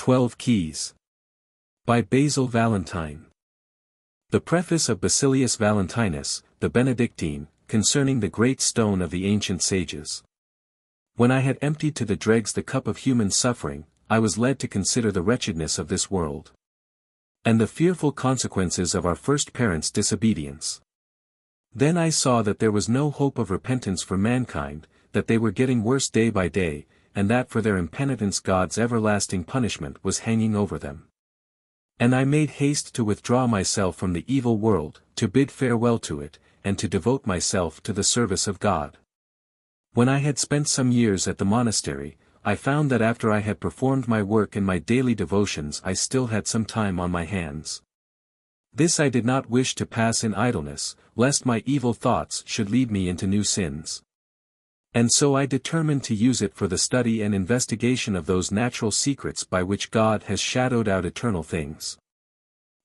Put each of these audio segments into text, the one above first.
12 Keys. By Basil Valentine. The Preface of Basilius Valentinus, the Benedictine, concerning the great stone of the ancient sages. When I had emptied to the dregs the cup of human suffering, I was led to consider the wretchedness of this world, and the fearful consequences of our first parents' disobedience. Then I saw that there was no hope of repentance for mankind, that they were getting worse day by day, and that for their impenitence God's everlasting punishment was hanging over them. And I made haste to withdraw myself from the evil world, to bid farewell to it, and to devote myself to the service of God. When I had spent some years at the monastery, I found that after I had performed my work and my daily devotions I still had some time on my hands. This I did not wish to pass in idleness, lest my evil thoughts should lead me into new sins. And so I determined to use it for the study and investigation of those natural secrets by which God has shadowed out eternal things.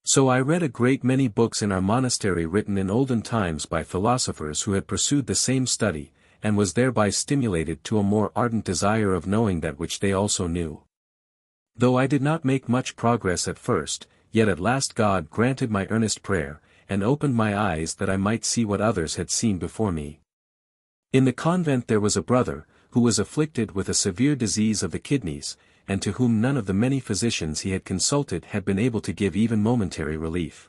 So I read a great many books in our monastery written in olden times by philosophers who had pursued the same study, and was thereby stimulated to a more ardent desire of knowing that which they also knew. Though I did not make much progress at first, yet at last God granted my earnest prayer, and opened my eyes that I might see what others had seen before me. In the convent there was a brother, who was afflicted with a severe disease of the kidneys, and to whom none of the many physicians he had consulted had been able to give even momentary relief.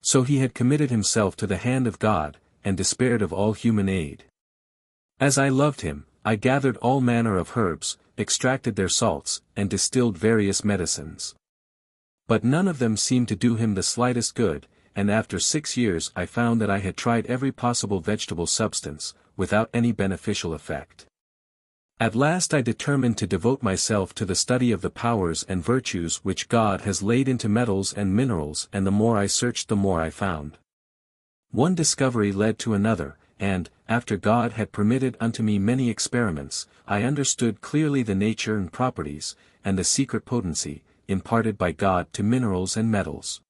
So he had committed himself to the hand of God, and despaired of all human aid. As I loved him, I gathered all manner of herbs, extracted their salts, and distilled various medicines. But none of them seemed to do him the slightest good, and after 6 years I found that I had tried every possible vegetable substance, without any beneficial effect. At last I determined to devote myself to the study of the powers and virtues which God has laid into metals and minerals, and the more I searched the more I found. One discovery led to another, and, after God had permitted unto me many experiments, I understood clearly the nature and properties, and the secret potency, imparted by God to minerals and metals.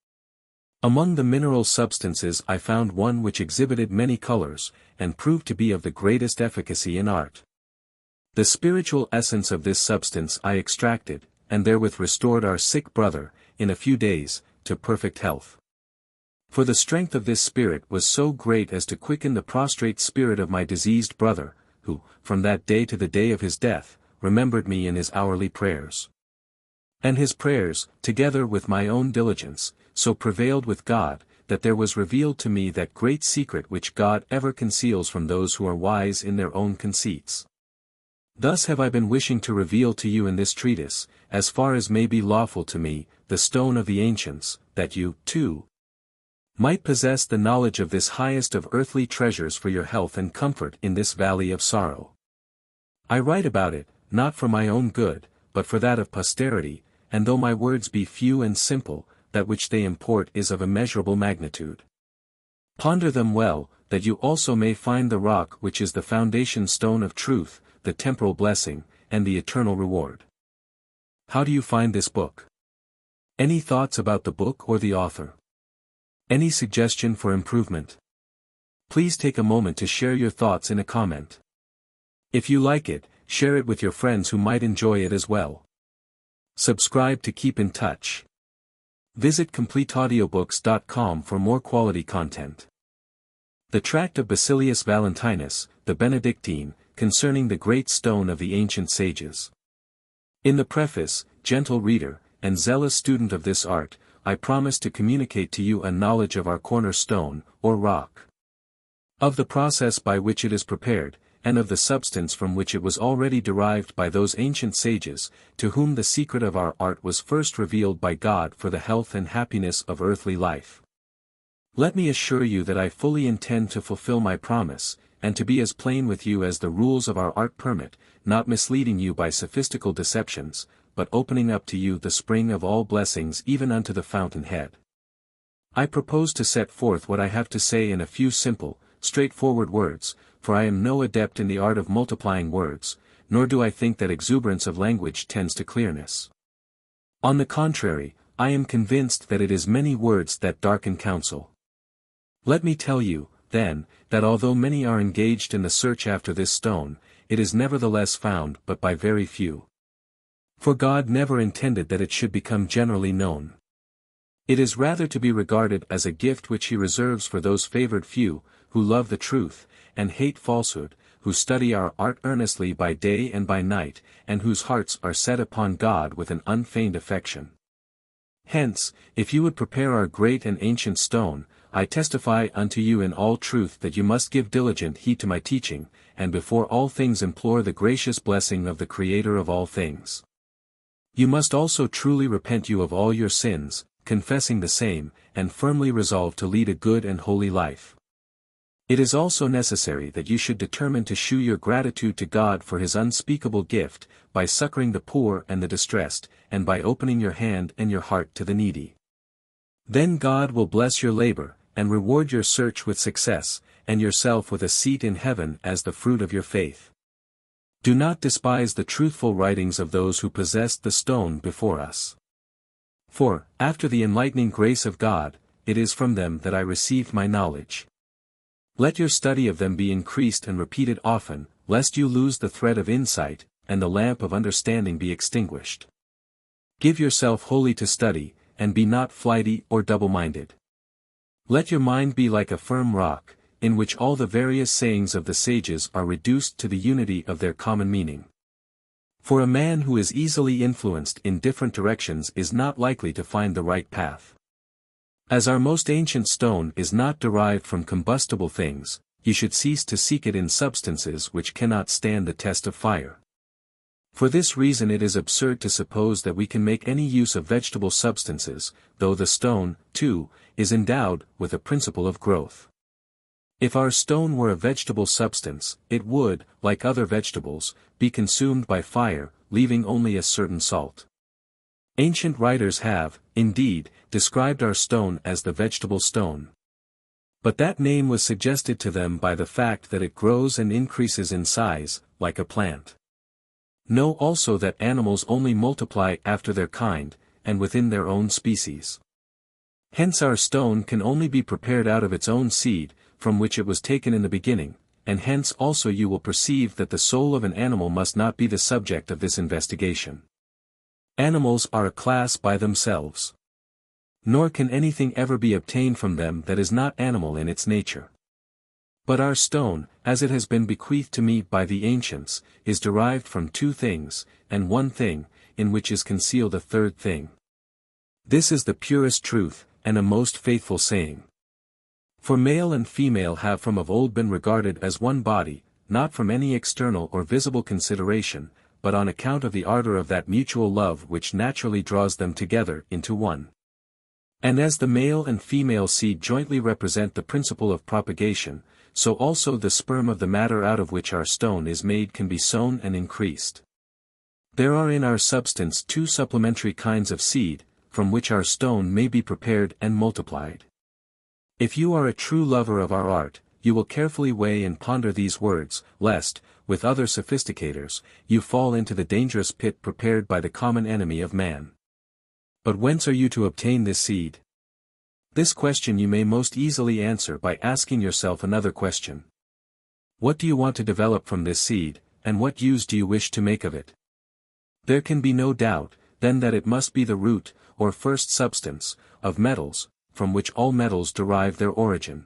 Among the mineral substances I found one which exhibited many colors, and proved to be of the greatest efficacy in art. The spiritual essence of this substance I extracted, and therewith restored our sick brother, in a few days, to perfect health. For the strength of this spirit was so great as to quicken the prostrate spirit of my diseased brother, who, from that day to the day of his death, remembered me in his hourly prayers. And his prayers, together with my own diligence, so prevailed with God, that there was revealed to me that great secret which God ever conceals from those who are wise in their own conceits. Thus have I been wishing to reveal to you in this treatise, as far as may be lawful to me, the stone of the ancients, that you, too, might possess the knowledge of this highest of earthly treasures for your health and comfort in this valley of sorrow. I write about it, not for my own good, but for that of posterity, and though my words be few and simple, that which they import is of immeasurable magnitude. Ponder them well, that you also may find the rock which is the foundation stone of truth, the temporal blessing, and the eternal reward. How do you find this book? Any thoughts about the book or the author? Any suggestion for improvement? Please take a moment to share your thoughts in a comment. If you like it, share it with your friends who might enjoy it as well. Subscribe to keep in touch. Visit CompleteAudiobooks.com for more quality content. The Tract of Basilius Valentinus, the Benedictine, concerning the great stone of the ancient sages. In the preface, gentle reader, and zealous student of this art, I promise to communicate to you a knowledge of our cornerstone, or rock. Of the process by which it is prepared, and of the substance from which it was already derived by those ancient sages, to whom the secret of our art was first revealed by God for the health and happiness of earthly life. Let me assure you that I fully intend to fulfill my promise, and to be as plain with you as the rules of our art permit, not misleading you by sophistical deceptions, but opening up to you the spring of all blessings even unto the fountain head. I propose to set forth what I have to say in a few simple, straightforward words, for I am no adept in the art of multiplying words, nor do I think that exuberance of language tends to clearness. On the contrary, I am convinced that it is many words that darken counsel. Let me tell you, then, that although many are engaged in the search after this stone, it is nevertheless found but by very few. For God never intended that it should become generally known. It is rather to be regarded as a gift which he reserves for those favored few, who love the truth, and hate falsehood, who study our art earnestly by day and by night, and whose hearts are set upon God with an unfeigned affection. Hence, if you would prepare our great and ancient stone, I testify unto you in all truth that you must give diligent heed to my teaching, and before all things implore the gracious blessing of the Creator of all things. You must also truly repent you of all your sins, confessing the same, and firmly resolve to lead a good and holy life. It is also necessary that you should determine to shew your gratitude to God for his unspeakable gift, by succoring the poor and the distressed, and by opening your hand and your heart to the needy. Then God will bless your labor, and reward your search with success, and yourself with a seat in heaven as the fruit of your faith. Do not despise the truthful writings of those who possessed the stone before us. For, after the enlightening grace of God, it is from them that I received my knowledge. Let your study of them be increased and repeated often, lest you lose the thread of insight, and the lamp of understanding be extinguished. Give yourself wholly to study, and be not flighty or double-minded. Let your mind be like a firm rock, in which all the various sayings of the sages are reduced to the unity of their common meaning. For a man who is easily influenced in different directions is not likely to find the right path. As our most ancient stone is not derived from combustible things, you should cease to seek it in substances which cannot stand the test of fire. For this reason it is absurd to suppose that we can make any use of vegetable substances, though the stone, too, is endowed with a principle of growth. If our stone were a vegetable substance, it would, like other vegetables, be consumed by fire, leaving only a certain salt. Ancient writers have, indeed, described our stone as the vegetable stone. But that name was suggested to them by the fact that it grows and increases in size, like a plant. Know also that animals only multiply after their kind, and within their own species. Hence our stone can only be prepared out of its own seed, from which it was taken in the beginning, and hence also you will perceive that the soul of an animal must not be the subject of this investigation. Animals are a class by themselves. Nor can anything ever be obtained from them that is not animal in its nature. But our stone, as it has been bequeathed to me by the ancients, is derived from two things, and one thing, in which is concealed a third thing. This is the purest truth, and a most faithful saying. For male and female have from of old been regarded as one body, not from any external or visible consideration, but on account of the ardor of that mutual love which naturally draws them together into one. And as the male and female seed jointly represent the principle of propagation, so also the sperm of the matter out of which our stone is made can be sown and increased. There are in our substance two supplementary kinds of seed, from which our stone may be prepared and multiplied. If you are a true lover of our art, you will carefully weigh and ponder these words, lest, with other sophisticators, you fall into the dangerous pit prepared by the common enemy of man. But whence are you to obtain this seed? This question you may most easily answer by asking yourself another question. What do you want to develop from this seed, and what use do you wish to make of it? There can be no doubt, then, that it must be the root, or first substance, of metals, from which all metals derive their origin.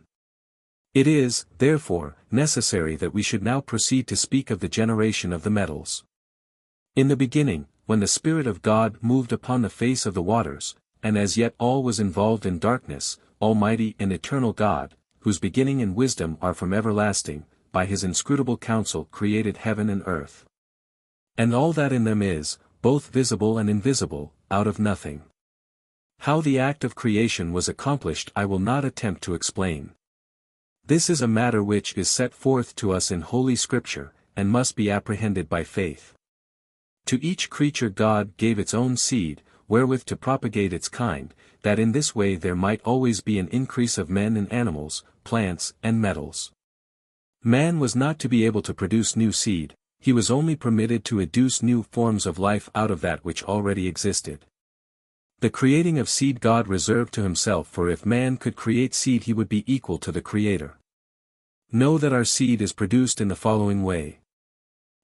It is, therefore, necessary that we should now proceed to speak of the generation of the metals. In the beginning, when the Spirit of God moved upon the face of the waters, and as yet all was involved in darkness, Almighty and eternal God, whose beginning and wisdom are from everlasting, by his inscrutable counsel created heaven and earth. And all that in them is, both visible and invisible, out of nothing. How the act of creation was accomplished I will not attempt to explain. This is a matter which is set forth to us in Holy Scripture, and must be apprehended by faith. To each creature God gave its own seed, wherewith to propagate its kind, that in this way there might always be an increase of men and animals, plants and metals. Man was not to be able to produce new seed, he was only permitted to educe new forms of life out of that which already existed. The creating of seed God reserved to himself, for if man could create seed he would be equal to the Creator. Know that our seed is produced in the following way.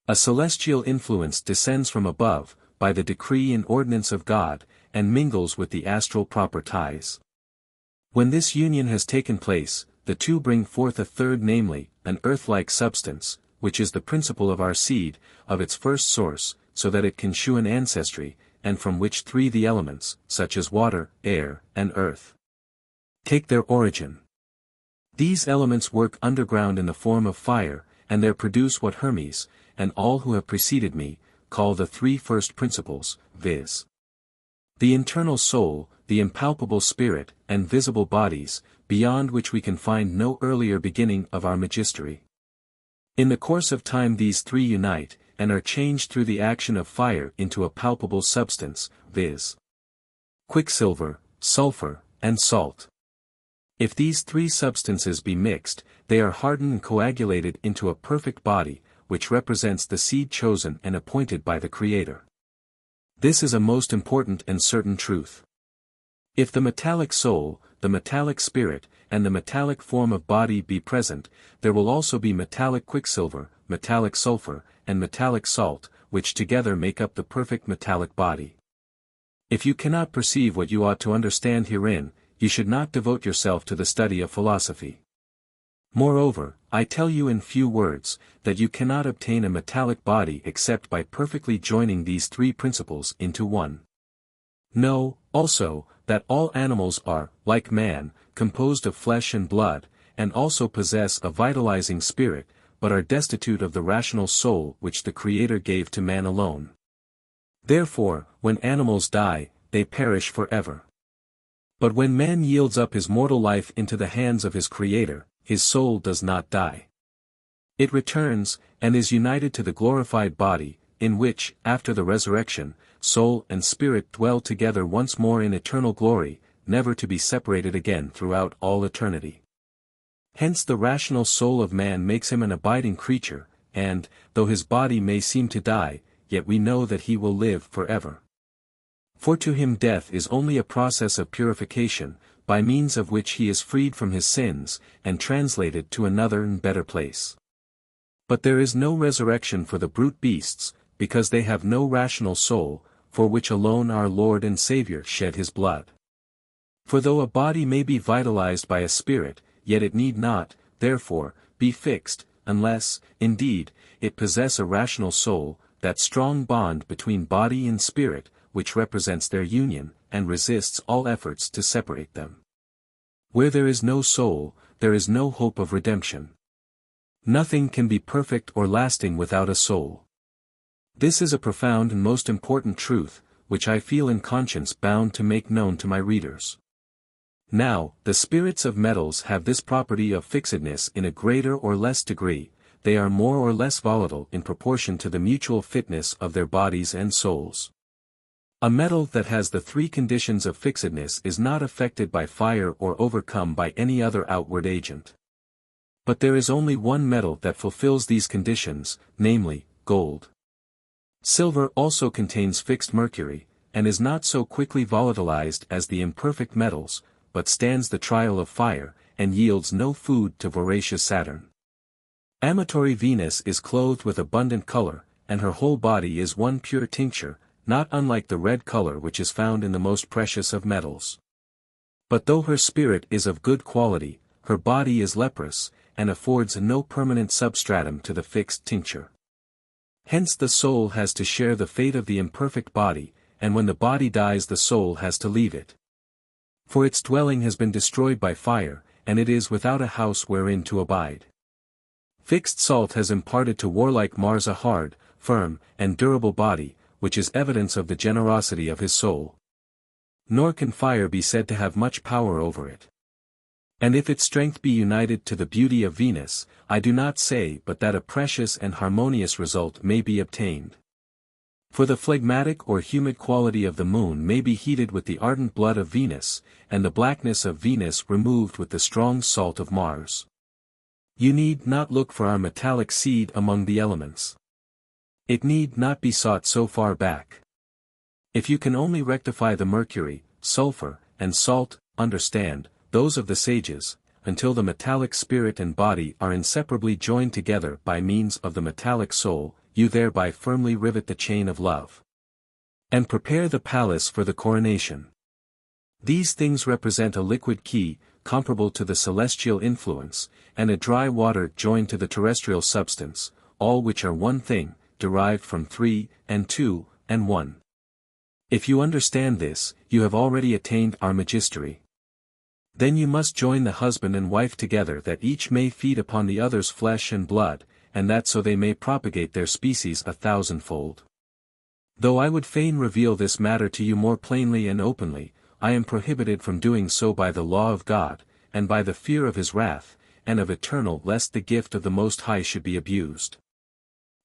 A celestial influence descends from above, by the decree and ordinance of God, and mingles with the astral proper ties. When this union has taken place, the two bring forth a third, namely, an earth-like substance, which is the principle of our seed, of its first source, so that it can shew an ancestry, and from which three the elements, such as water, air, and earth, take their origin. These elements work underground in the form of fire, and there produce what Hermes, and all who have preceded me, call the three first principles, viz. The internal soul, the impalpable spirit, and visible bodies, beyond which we can find no earlier beginning of our magistery. In the course of time these three unite, and are changed through the action of fire into a palpable substance, viz. quicksilver, sulphur, and salt. If these three substances be mixed, they are hardened and coagulated into a perfect body, which represents the seed chosen and appointed by the Creator. This is a most important and certain truth. If the metallic soul, the metallic spirit, and the metallic form of body be present, there will also be metallic quicksilver, metallic sulphur, and metallic salt, which together make up the perfect metallic body. If you cannot perceive what you ought to understand herein, you should not devote yourself to the study of philosophy. Moreover, I tell you in few words, that you cannot obtain a metallic body except by perfectly joining these three principles into one. Know, also, that all animals are, like man, composed of flesh and blood, and also possess a vitalizing spirit, but are destitute of the rational soul which the Creator gave to man alone. Therefore, when animals die, they perish forever. But when man yields up his mortal life into the hands of his Creator, his soul does not die. It returns, and is united to the glorified body, in which, after the resurrection, soul and spirit dwell together once more in eternal glory, never to be separated again throughout all eternity. Hence the rational soul of man makes him an abiding creature, and, though his body may seem to die, yet we know that he will live forever. For to him death is only a process of purification, by means of which he is freed from his sins, and translated to another and better place. But there is no resurrection for the brute beasts, because they have no rational soul, for which alone our Lord and Saviour shed his blood. For though a body may be vitalized by a spirit, yet it need not, therefore, be fixed, unless, indeed, it possess a rational soul, that strong bond between body and spirit, which represents their union, and resists all efforts to separate them. Where there is no soul, there is no hope of redemption. Nothing can be perfect or lasting without a soul. This is a profound and most important truth, which I feel in conscience bound to make known to my readers. Now, the spirits of metals have this property of fixedness in a greater or less degree, they are more or less volatile in proportion to the mutual fitness of their bodies and souls. A metal that has the three conditions of fixedness is not affected by fire or overcome by any other outward agent. But there is only one metal that fulfills these conditions, namely, gold. Silver also contains fixed mercury, and is not so quickly volatilized as the imperfect metals, but stands the trial of fire, and yields no food to voracious Saturn. Amatory Venus is clothed with abundant color, and her whole body is one pure tincture, not unlike the red color which is found in the most precious of metals. But though her spirit is of good quality, her body is leprous, and affords no permanent substratum to the fixed tincture. Hence the soul has to share the fate of the imperfect body, and when the body dies the soul has to leave it. For its dwelling has been destroyed by fire, and it is without a house wherein to abide. Fixed salt has imparted to warlike Mars a hard, firm, and durable body, which is evidence of the generosity of his soul. Nor can fire be said to have much power over it. And if its strength be united to the beauty of Venus, I do not say but that a precious and harmonious result may be obtained. For the phlegmatic or humid quality of the moon may be heated with the ardent blood of Venus, and the blackness of Venus removed with the strong salt of Mars. You need not look for our metallic seed among the elements. It need not be sought so far back. If you can only rectify the mercury, sulphur, and salt, understand, those of the sages, until the metallic spirit and body are inseparably joined together by means of the metallic soul, you thereby firmly rivet the chain of love. And prepare the palace for the coronation. These things represent a liquid key, comparable to the celestial influence, and a dry water joined to the terrestrial substance, all which are one thing, derived from 3, and 2, and 1. If you understand this, you have already attained our magistery. Then you must join the husband and wife together that each may feed upon the other's flesh and blood, and that so they may propagate their species 1,000-fold. Though I would fain reveal this matter to you more plainly and openly, I am prohibited from doing so by the law of God, and by the fear of his wrath, and of eternal lest the gift of the Most High should be abused.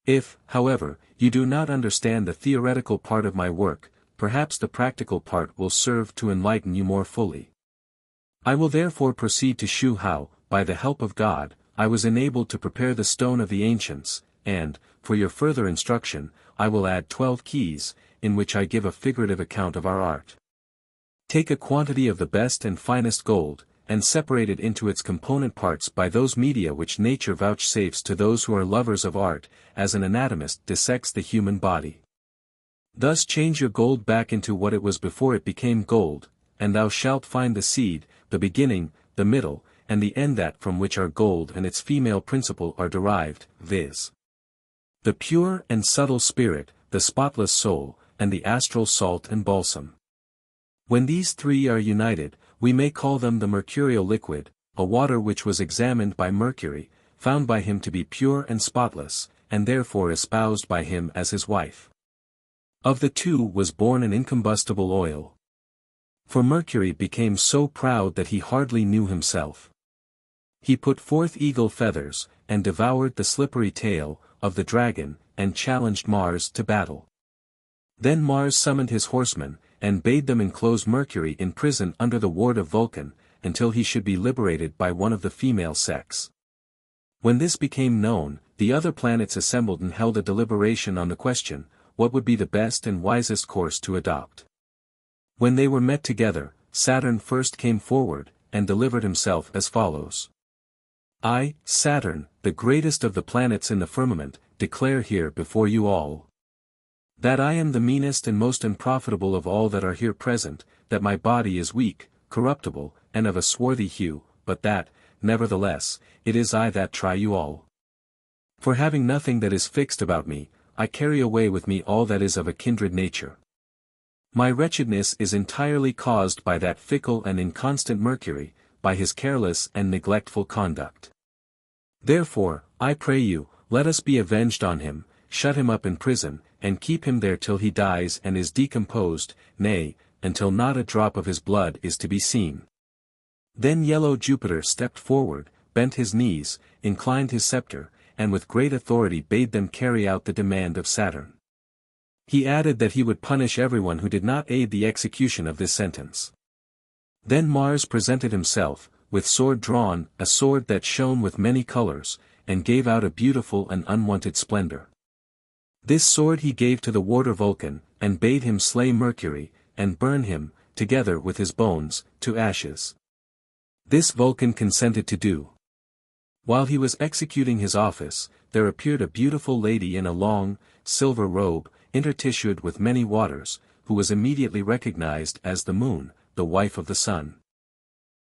If, however, you do not understand the theoretical part of my work, perhaps the practical part will serve to enlighten you more fully. I will therefore proceed to shew how, by the help of God, I was enabled to prepare the stone of the ancients, and, for your further instruction, I will add 12 keys, in which I give a figurative account of our art. Take a quantity of the best and finest gold, and separate it into its component parts by those media which nature vouchsafes to those who are lovers of art, as an anatomist dissects the human body. Thus change your gold back into what it was before it became gold, and thou shalt find the seed, the beginning, the middle, and the end that from which our gold and its female principle are derived, viz. The pure and subtle spirit, the spotless soul, and the astral salt and balsam. When these three are united, we may call them the mercurial liquid, a water which was examined by Mercury, found by him to be pure and spotless, and therefore espoused by him as his wife. Of the two was born an incombustible oil. For Mercury became so proud that he hardly knew himself. He put forth eagle feathers, and devoured the slippery tail of the dragon, and challenged Mars to battle. Then Mars summoned his horsemen, and bade them enclose Mercury in prison under the ward of Vulcan, until he should be liberated by one of the female sex. When this became known, the other planets assembled and held a deliberation on the question, what would be the best and wisest course to adopt. When they were met together, Saturn first came forward, and delivered himself as follows. I, Saturn, the greatest of the planets in the firmament, declare here before you all, that I am the meanest and most unprofitable of all that are here present, that my body is weak, corruptible, and of a swarthy hue, but that, nevertheless, it is I that try you all. For having nothing that is fixed about me, I carry away with me all that is of a kindred nature. My wretchedness is entirely caused by that fickle and inconstant Mercury, by his careless and neglectful conduct. Therefore, I pray you, let us be avenged on him, shut him up in prison, and keep him there till he dies and is decomposed, nay, until not a drop of his blood is to be seen. Then yellow Jupiter stepped forward, bent his knees, inclined his scepter, and with great authority bade them carry out the demand of Saturn. He added that he would punish everyone who did not aid the execution of this sentence. Then Mars presented himself, with sword drawn, a sword that shone with many colors, and gave out a beautiful and unwonted splendor. This sword he gave to the warder Vulcan, and bade him slay Mercury, and burn him, together with his bones, to ashes. This Vulcan consented to do. While he was executing his office, there appeared a beautiful lady in a long, silver robe, intertissued with many waters, who was immediately recognized as the moon, the wife of the sun.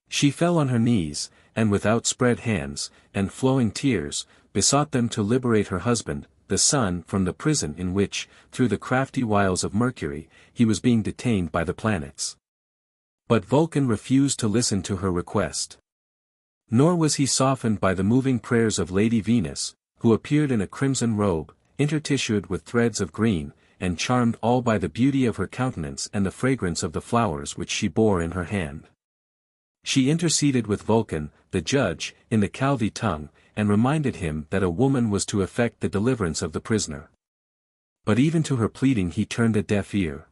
She fell on her knees, and with outspread hands, and flowing tears, besought them to liberate her husband, the sun, from the prison in which, through the crafty wiles of Mercury, he was being detained by the planets. But Vulcan refused to listen to her request. Nor was he softened by the moving prayers of Lady Venus, who appeared in a crimson robe, intertissued with threads of green, and charmed all by the beauty of her countenance and the fragrance of the flowers which she bore in her hand. She interceded with Vulcan, the judge, in the Chaldae tongue, and reminded him that a woman was to effect the deliverance of the prisoner. But even to her pleading he turned a deaf ear.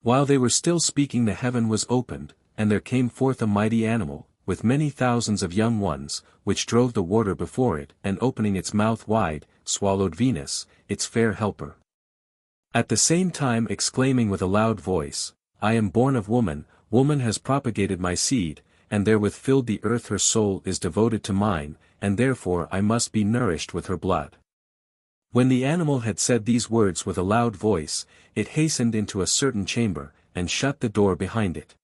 While they were still speaking, the heaven was opened, and there came forth a mighty animal, with many thousands of young ones, which drove the warder before it, and opening its mouth wide, swallowed Venus, its fair helper. At the same time exclaiming with a loud voice, I am born of woman, woman has propagated my seed, and therewith filled the earth, her soul is devoted to mine, and therefore I must be nourished with her blood. When the animal had said these words with a loud voice, it hastened into a certain chamber, and shut the door behind it.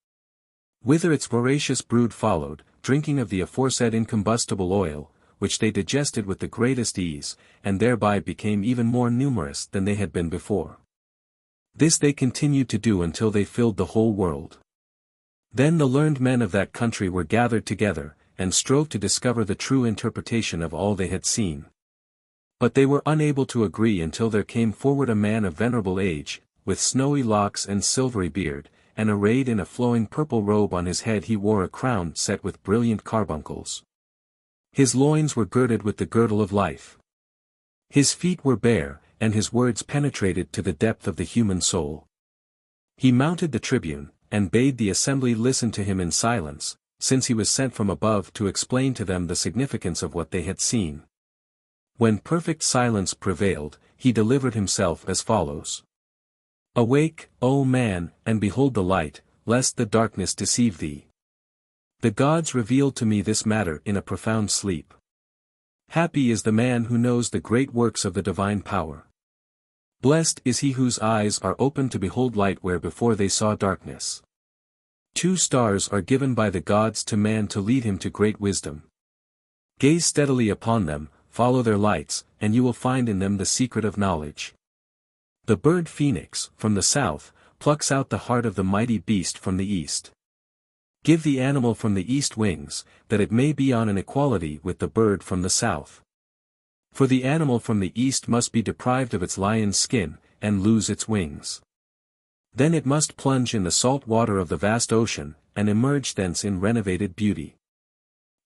Whither its voracious brood followed, drinking of the aforesaid incombustible oil, which they digested with the greatest ease, and thereby became even more numerous than they had been before. This they continued to do until they filled the whole world. Then the learned men of that country were gathered together, and strove to discover the true interpretation of all they had seen. But they were unable to agree until there came forward a man of venerable age, with snowy locks and silvery beard, and arrayed in a flowing purple robe. On his head he wore a crown set with brilliant carbuncles. His loins were girded with the girdle of life. His feet were bare, and his words penetrated to the depth of the human soul. He mounted the tribune, and bade the assembly listen to him in silence, since he was sent from above to explain to them the significance of what they had seen. When perfect silence prevailed, he delivered himself as follows. Awake, O man, and behold the light, lest the darkness deceive thee. The gods revealed to me this matter in a profound sleep. Happy is the man who knows the great works of the divine power. Blessed is he whose eyes are open to behold light where before they saw darkness. 2 stars are given by the gods to man to lead him to great wisdom. Gaze steadily upon them, follow their lights, and you will find in them the secret of knowledge. The bird phoenix, from the south, plucks out the heart of the mighty beast from the east. Give the animal from the east wings, that it may be on an equality with the bird from the south. For the animal from the east must be deprived of its lion's skin, and lose its wings. Then it must plunge in the salt water of the vast ocean, and emerge thence in renovated beauty.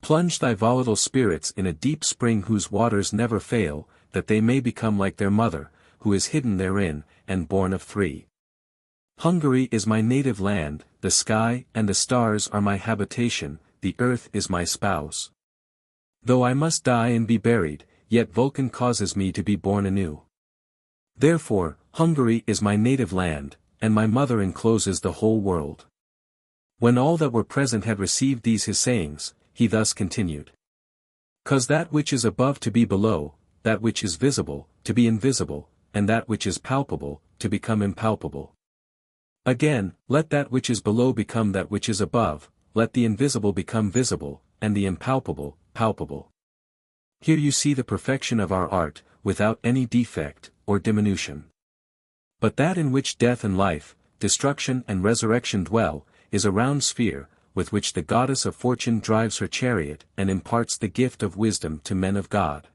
Plunge thy volatile spirits in a deep spring whose waters never fail, that they may become like their mother, who is hidden therein, and born of 3. Hungary is my native land, the sky and the stars are my habitation, the earth is my spouse. Though I must die and be buried, yet Vulcan causes me to be born anew. Therefore, Hungary is my native land, and my mother encloses the whole world. When all that were present had received these his sayings, he thus continued. Cause that which is above to be below, that which is visible, to be invisible, and that which is palpable, to become impalpable. Again, let that which is below become that which is above, let the invisible become visible, and the impalpable, palpable. Here you see the perfection of our art, without any defect, or diminution. But that in which death and life, destruction and resurrection dwell, is a round sphere, with which the goddess of fortune drives her chariot and imparts the gift of wisdom to men of God.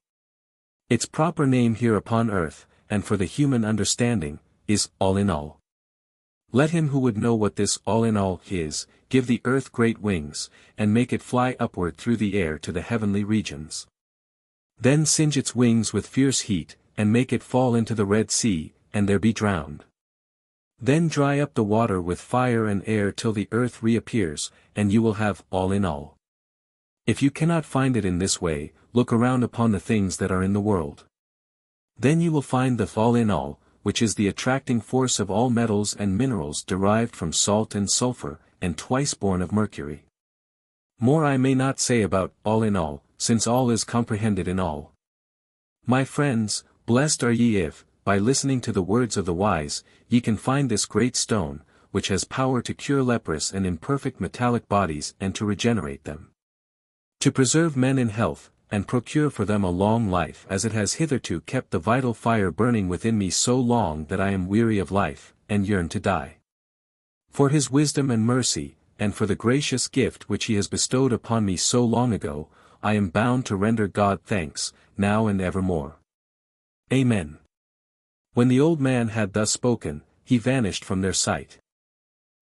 Its proper name here upon earth, and for the human understanding, is all in all. Let him who would know what this all in all is, give the earth great wings, and make it fly upward through the air to the heavenly regions. Then singe its wings with fierce heat, and make it fall into the Red Sea, and there be drowned. Then dry up the water with fire and air till the earth reappears, and you will have all in all. If you cannot find it in this way, look around upon the things that are in the world. Then you will find the all in all, which is the attracting force of all metals and minerals derived from salt and sulphur, and twice born of mercury. More I may not say about all in all, since all is comprehended in all. My friends, blessed are ye if, by listening to the words of the wise, ye can find this great stone, which has power to cure leprous and imperfect metallic bodies and to regenerate them. To preserve men in health, and procure for them a long life as it has hitherto kept the vital fire burning within me so long that I am weary of life, and yearn to die. For his wisdom and mercy, and for the gracious gift which he has bestowed upon me so long ago, I am bound to render God thanks, now and evermore. Amen. When the old man had thus spoken, he vanished from their sight.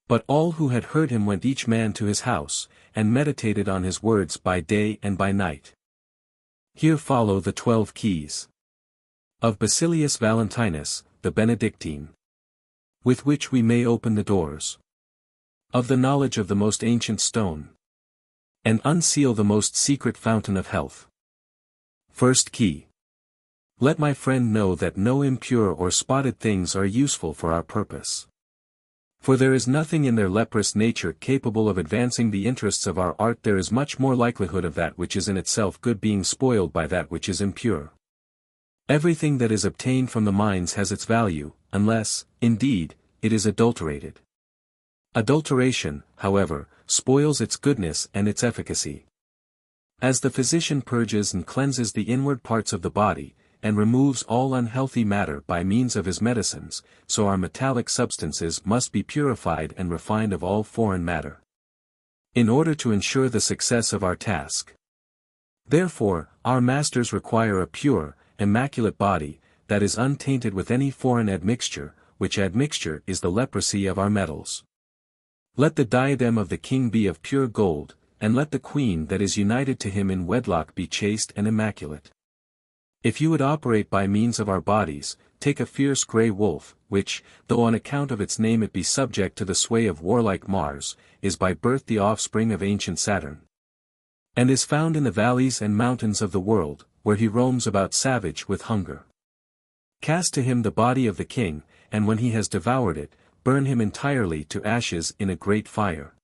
But all who had heard him went each man to his house, and meditated on his words by day and by night. Here follow the 12 keys of Basilius Valentinus, the Benedictine, with which we may open the doors of the knowledge of the most ancient stone, and unseal the most secret fountain of health. First key. Let my friend know that no impure or spotted things are useful for our purpose. For there is nothing in their leprous nature capable of advancing the interests of our art. There is much more likelihood of that which is in itself good being spoiled by that which is impure. Everything that is obtained from the mines has its value, unless, indeed, it is adulterated. Adulteration, however, spoils its goodness and its efficacy. As the physician purges and cleanses the inward parts of the body, and removes all unhealthy matter by means of his medicines, so our metallic substances must be purified and refined of all foreign matter, in order to ensure the success of our task. Therefore, our masters require a pure, immaculate body, that is untainted with any foreign admixture, which admixture is the leprosy of our metals. Let the diadem of the king be of pure gold, and let the queen that is united to him in wedlock be chaste and immaculate. If you would operate by means of our bodies, take a fierce grey wolf, which, though on account of its name it be subject to the sway of warlike Mars, is by birth the offspring of ancient Saturn, and is found in the valleys and mountains of the world, where he roams about savage with hunger. Cast to him the body of the king, and when he has devoured it, burn him entirely to ashes in a great fire.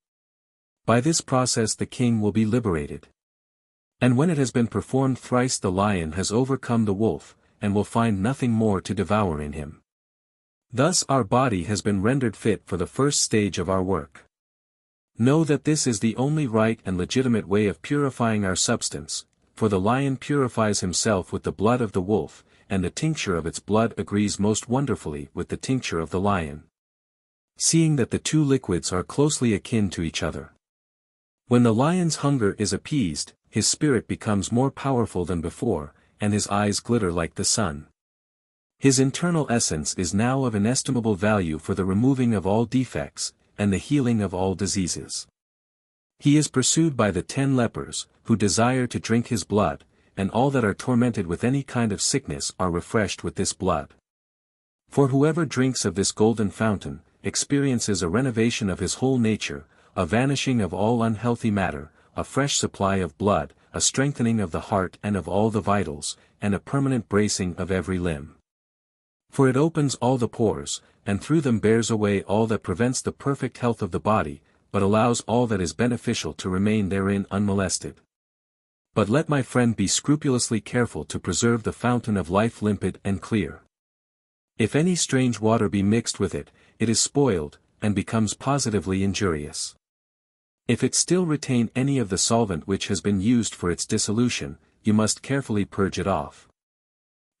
By this process the king will be liberated. And when it has been performed thrice the lion has overcome the wolf, and will find nothing more to devour in him. Thus our body has been rendered fit for the first stage of our work. Know that this is the only right and legitimate way of purifying our substance, for the lion purifies himself with the blood of the wolf, and the tincture of its blood agrees most wonderfully with the tincture of the lion, seeing that the two liquids are closely akin to each other. When the lion's hunger is appeased, his spirit becomes more powerful than before, and his eyes glitter like the sun. His internal essence is now of inestimable value for the removing of all defects, and the healing of all diseases. He is pursued by the 10 lepers, who desire to drink his blood, and all that are tormented with any kind of sickness are refreshed with this blood. For whoever drinks of this golden fountain, experiences a renovation of his whole nature, a vanishing of all unhealthy matter, a fresh supply of blood, a strengthening of the heart and of all the vitals, and a permanent bracing of every limb. For it opens all the pores, and through them bears away all that prevents the perfect health of the body, but allows all that is beneficial to remain therein unmolested. But let my friend be scrupulously careful to preserve the fountain of life limpid and clear. If any strange water be mixed with it, it is spoiled, and becomes positively injurious. If it still retain any of the solvent which has been used for its dissolution, you must carefully purge it off.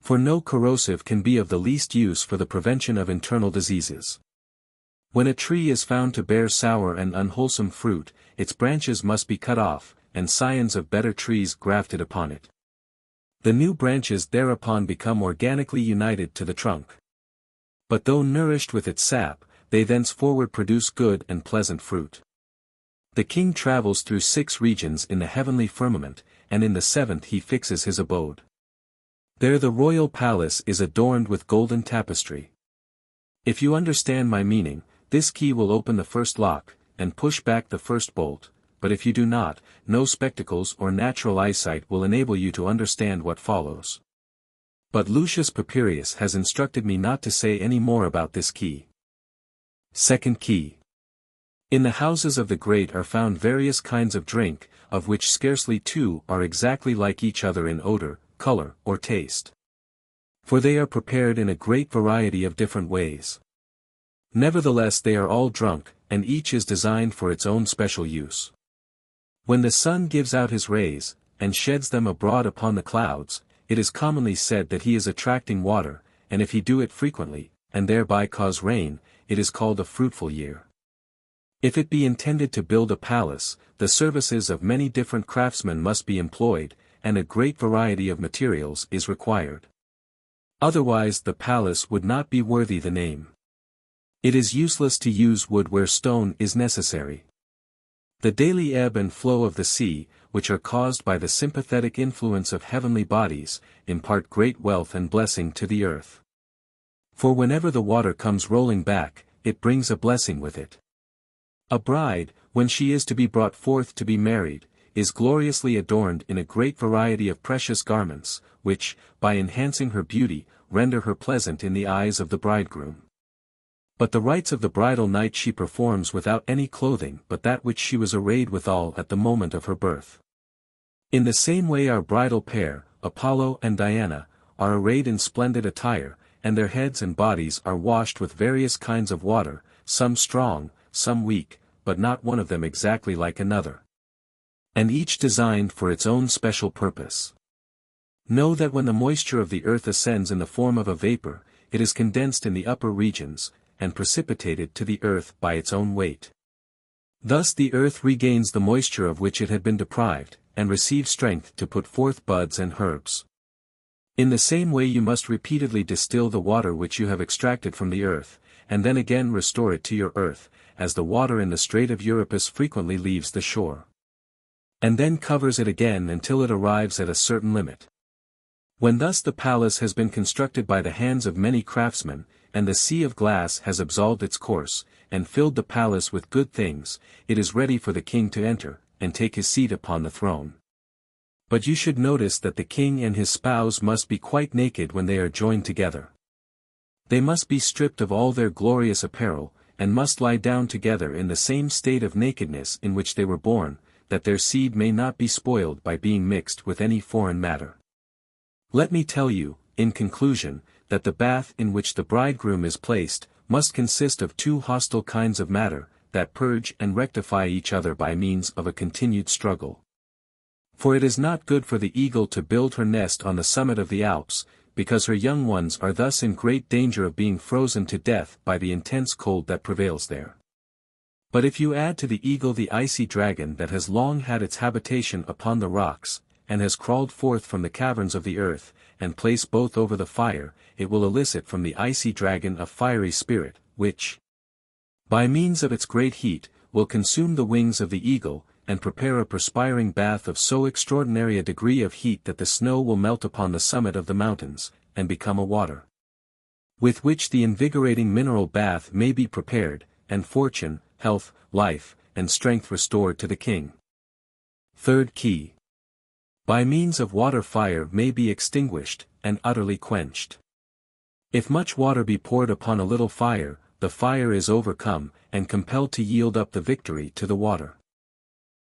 For no corrosive can be of the least use for the prevention of internal diseases. When a tree is found to bear sour and unwholesome fruit, its branches must be cut off, and scions of better trees grafted upon it. The new branches thereupon become organically united to the trunk. But though nourished with its sap, they thenceforward produce good and pleasant fruit. The king travels through 6 regions in the heavenly firmament, and in the 7th he fixes his abode. There the royal palace is adorned with golden tapestry. If you understand my meaning, this key will open the first lock, and push back the first bolt, but if you do not, no spectacles or natural eyesight will enable you to understand what follows. But Lucius Papirius has instructed me not to say any more about this key. Second Key. In the houses of the great are found various kinds of drink, of which scarcely 2 are exactly like each other in odor, color, or taste. For they are prepared in a great variety of different ways. Nevertheless they are all drunk, and each is designed for its own special use. When the sun gives out his rays, and sheds them abroad upon the clouds, it is commonly said that he is attracting water, and if he do it frequently, and thereby cause rain, it is called a fruitful year. If it be intended to build a palace, the services of many different craftsmen must be employed, and a great variety of materials is required. Otherwise the palace would not be worthy the name. It is useless to use wood where stone is necessary. The daily ebb and flow of the sea, which are caused by the sympathetic influence of heavenly bodies, impart great wealth and blessing to the earth. For whenever the water comes rolling back, it brings a blessing with it. A bride, when she is to be brought forth to be married, is gloriously adorned in a great variety of precious garments, which, by enhancing her beauty, render her pleasant in the eyes of the bridegroom. But the rites of the bridal night she performs without any clothing but that which she was arrayed withal at the moment of her birth. In the same way our bridal pair, Apollo and Diana, are arrayed in splendid attire, and their heads and bodies are washed with various kinds of water, some strong, some weak, but not one of them exactly like another, and each designed for its own special purpose. Know that when the moisture of the earth ascends in the form of a vapor, it is condensed in the upper regions, and precipitated to the earth by its own weight. Thus the earth regains the moisture of which it had been deprived, and receives strength to put forth buds and herbs. In the same way you must repeatedly distill the water which you have extracted from the earth, and then again restore it to your earth, as the water in the Strait of Euripus frequently leaves the shore, and then covers it again until it arrives at a certain limit. When thus the palace has been constructed by the hands of many craftsmen, and the sea of glass has absolved its course, and filled the palace with good things, it is ready for the king to enter, and take his seat upon the throne. But you should notice that the king and his spouse must be quite naked when they are joined together. They must be stripped of all their glorious apparel, and must lie down together in the same state of nakedness in which they were born, that their seed may not be spoiled by being mixed with any foreign matter. Let me tell you, in conclusion, that the bath in which the bridegroom is placed, must consist of two hostile kinds of matter, that purge and rectify each other by means of a continued struggle. For it is not good for the eagle to build her nest on the summit of the Alps, because her young ones are thus in great danger of being frozen to death by the intense cold that prevails there. But if you add to the eagle the icy dragon that has long had its habitation upon the rocks, and has crawled forth from the caverns of the earth, and place both over the fire, it will elicit from the icy dragon a fiery spirit, which, by means of its great heat, will consume the wings of the eagle, and prepare a perspiring bath of so extraordinary a degree of heat that the snow will melt upon the summit of the mountains, and become a water, with which the invigorating mineral bath may be prepared, and fortune, health, life, and strength restored to the king. Third Key. By means of water fire may be extinguished, and utterly quenched. If much water be poured upon a little fire, the fire is overcome, and compelled to yield up the victory to the water.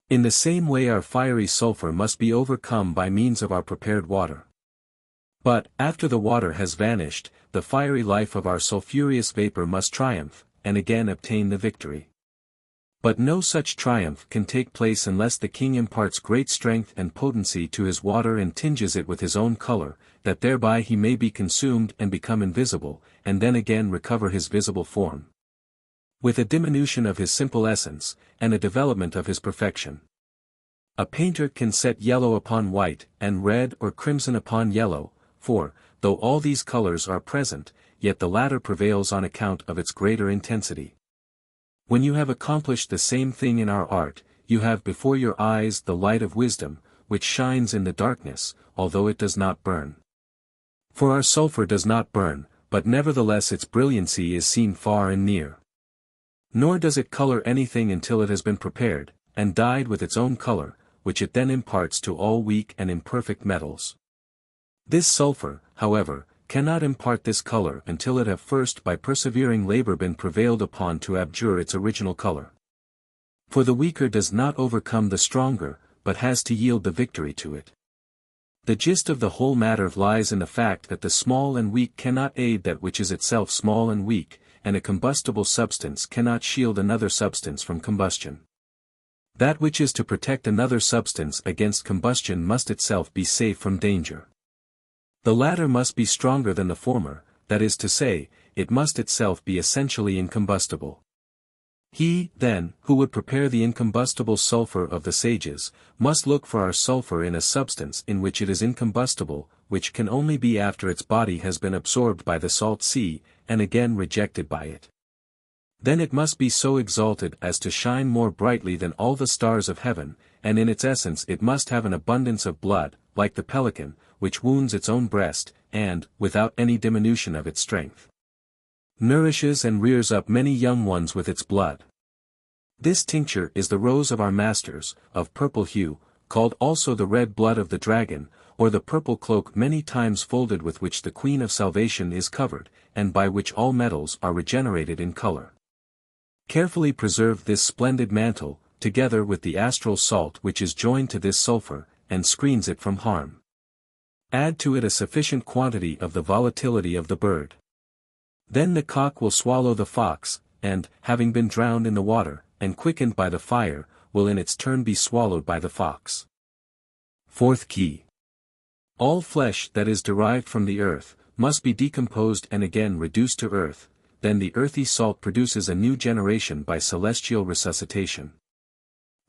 In the same way our fiery sulphur must be overcome by means of our prepared water. But, after the water has vanished, the fiery life of our sulphureous vapor must triumph, and again obtain the victory. But no such triumph can take place unless the king imparts great strength and potency to his water and tinges it with his own color, that thereby he may be consumed and become invisible, and then again recover his visible form, with a diminution of his simple essence, and a development of his perfection. A painter can set yellow upon white, and red or crimson upon yellow, for, though all these colors are present, yet the latter prevails on account of its greater intensity. When you have accomplished the same thing in our art, you have before your eyes the light of wisdom, which shines in the darkness, although it does not burn. For our sulphur does not burn, but nevertheless its brilliancy is seen far and near. Nor does it color anything until it has been prepared, and dyed with its own color, which it then imparts to all weak and imperfect metals. This sulphur, however, cannot impart this color until it have first by persevering labor been prevailed upon to abjure its original color. For the weaker does not overcome the stronger, but has to yield the victory to it. The gist of the whole matter lies in the fact that the small and weak cannot aid that which is itself small and weak, and a combustible substance cannot shield another substance from combustion. That which is to protect another substance against combustion must itself be safe from danger. The latter must be stronger than the former, that is to say, it must itself be essentially incombustible. He, then, who would prepare the incombustible sulphur of the sages, must look for our sulphur in a substance in which it is incombustible, which can only be after its body has been absorbed by the salt sea, and again rejected by it. Then it must be so exalted as to shine more brightly than all the stars of heaven, and in its essence it must have an abundance of blood, like the pelican, which wounds its own breast, and, without any diminution of its strength, nourishes and rears up many young ones with its blood. This tincture is the rose of our masters, of purple hue, called also the red blood of the dragon, or the purple cloak many times folded with which the Queen of Salvation is covered, and by which all metals are regenerated in color. Carefully preserve this splendid mantle, together with the astral salt which is joined to this sulphur, and screens it from harm. Add to it a sufficient quantity of the volatility of the bird. Then the cock will swallow the fox, and, having been drowned in the water, and quickened by the fire, will in its turn be swallowed by the fox. Fourth Key. All flesh that is derived from the earth, must be decomposed and again reduced to earth, then the earthy salt produces a new generation by celestial resuscitation.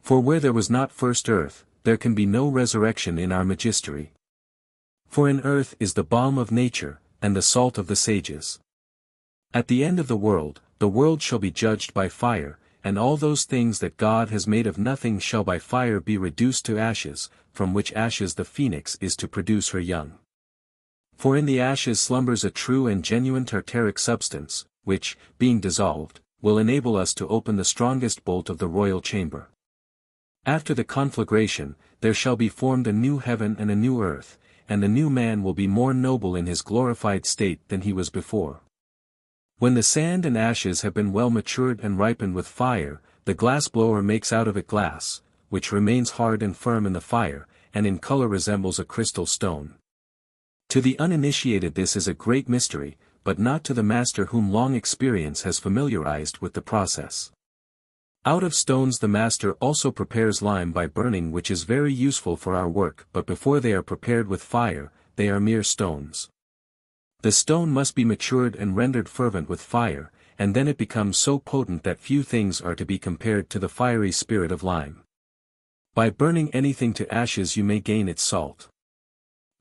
For where there was not first earth, there can be no resurrection in our magistery. For in earth is the balm of nature, and the salt of the sages. At the end of the world shall be judged by fire, and all those things that God has made of nothing shall by fire be reduced to ashes, from which ashes the phoenix is to produce her young. For in the ashes slumbers a true and genuine tartaric substance, which, being dissolved, will enable us to open the strongest bolt of the royal chamber. After the conflagration, there shall be formed a new heaven and a new earth, and the new man will be more noble in his glorified state than he was before. When the sand and ashes have been well matured and ripened with fire, the glass-blower makes out of it glass, which remains hard and firm in the fire, and in color resembles a crystal stone. To the uninitiated this is a great mystery, but not to the master whom long experience has familiarized with the process. Out of stones the master also prepares lime by burning, which is very useful for our work, but before they are prepared with fire, they are mere stones. The stone must be matured and rendered fervent with fire, and then it becomes so potent that few things are to be compared to the fiery spirit of lime. By burning anything to ashes you may gain its salt.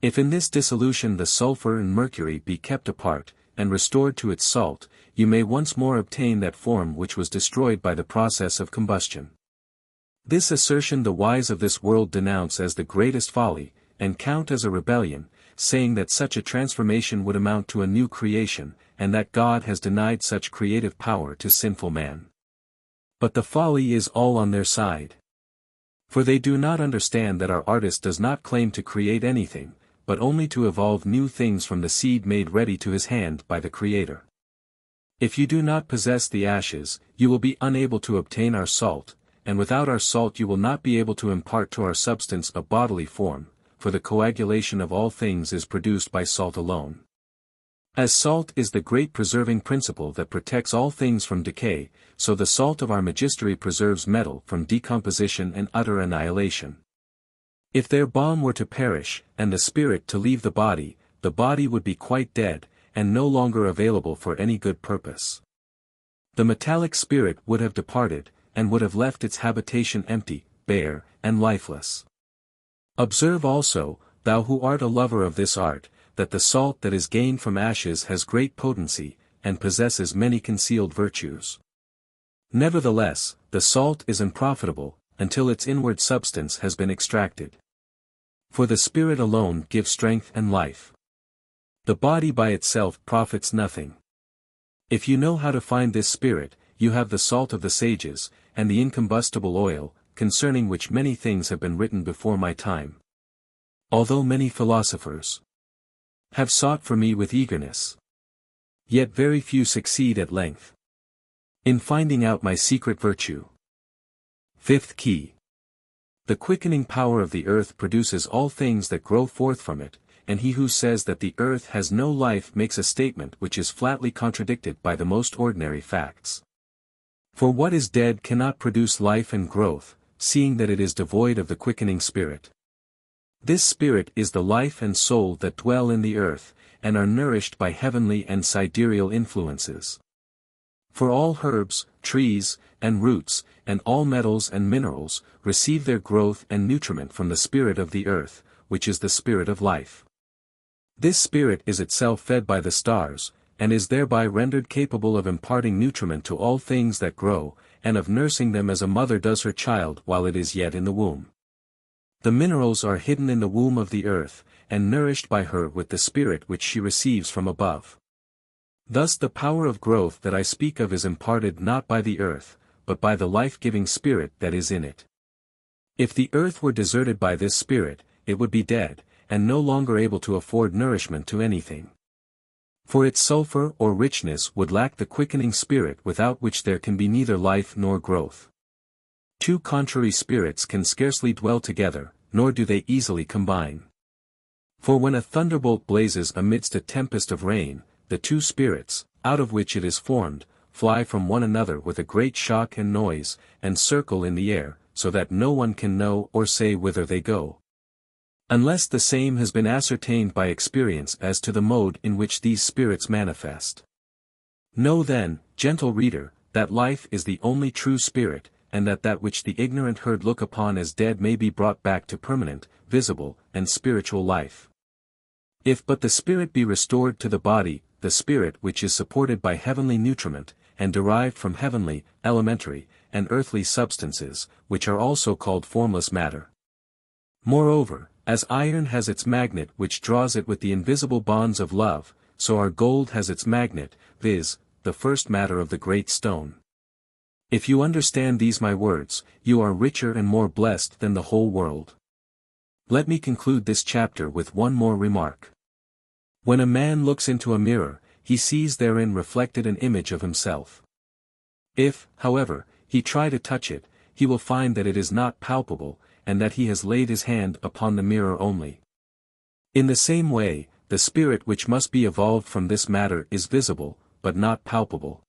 If in this dissolution the sulphur and mercury be kept apart, and restored to its salt, you may once more obtain that form which was destroyed by the process of combustion. This assertion the wise of this world denounce as the greatest folly, and count as a rebellion, saying that such a transformation would amount to a new creation, and that God has denied such creative power to sinful man. But the folly is all on their side. For they do not understand that our artist does not claim to create anything, but only to evolve new things from the seed made ready to his hand by the Creator. If you do not possess the ashes, you will be unable to obtain our salt, and without our salt you will not be able to impart to our substance a bodily form, for the coagulation of all things is produced by salt alone. As salt is the great preserving principle that protects all things from decay, so the salt of our magistery preserves metal from decomposition and utter annihilation. If their balm were to perish, and the spirit to leave the body would be quite dead, and no longer available for any good purpose. The metallic spirit would have departed, and would have left its habitation empty, bare, and lifeless. Observe also, thou who art a lover of this art, that the salt that is gained from ashes has great potency, and possesses many concealed virtues. Nevertheless, the salt is unprofitable, until its inward substance has been extracted. For the spirit alone gives strength and life. The body by itself profits nothing. If you know how to find this spirit, you have the salt of the sages, and the incombustible oil, concerning which many things have been written before my time. Although many philosophers have sought for me with eagerness, yet very few succeed at length in finding out my secret virtue. Fifth Key. The quickening power of the earth produces all things that grow forth from it, and he who says that the earth has no life makes a statement which is flatly contradicted by the most ordinary facts. For what is dead cannot produce life and growth, seeing that it is devoid of the quickening spirit. This spirit is the life and soul that dwell in the earth, and are nourished by heavenly and sidereal influences. For all herbs, trees, and roots, and all metals and minerals, receive their growth and nutriment from the spirit of the earth, which is the spirit of life. This spirit is itself fed by the stars, and is thereby rendered capable of imparting nutriment to all things that grow, and of nursing them as a mother does her child while it is yet in the womb. The minerals are hidden in the womb of the earth, and nourished by her with the spirit which she receives from above. Thus the power of growth that I speak of is imparted not by the earth, but by the life-giving spirit that is in it. If the earth were deserted by this spirit, it would be dead, and no longer able to afford nourishment to anything. For its sulphur or richness would lack the quickening spirit without which there can be neither life nor growth. Two contrary spirits can scarcely dwell together, nor do they easily combine. For when a thunderbolt blazes amidst a tempest of rain, the two spirits, out of which it is formed, fly from one another with a great shock and noise, and circle in the air, so that no one can know or say whither they go, unless the same has been ascertained by experience as to the mode in which these spirits manifest. Know then, gentle reader, that life is the only true spirit, and that which the ignorant herd look upon as dead may be brought back to permanent, visible, and spiritual life. If but the spirit be restored to the body, the spirit which is supported by heavenly nutriment, and derived from heavenly, elementary, and earthly substances, which are also called formless matter. Moreover, as iron has its magnet which draws it with the invisible bonds of love, so our gold has its magnet, viz., the first matter of the great stone. If you understand these my words, you are richer and more blessed than the whole world. Let me conclude this chapter with one more remark. When a man looks into a mirror, he sees therein reflected an image of himself. If, however, he try to touch it, he will find that it is not palpable, and that he has laid his hand upon the mirror only. In the same way, the spirit which must be evolved from this matter is visible, but not palpable.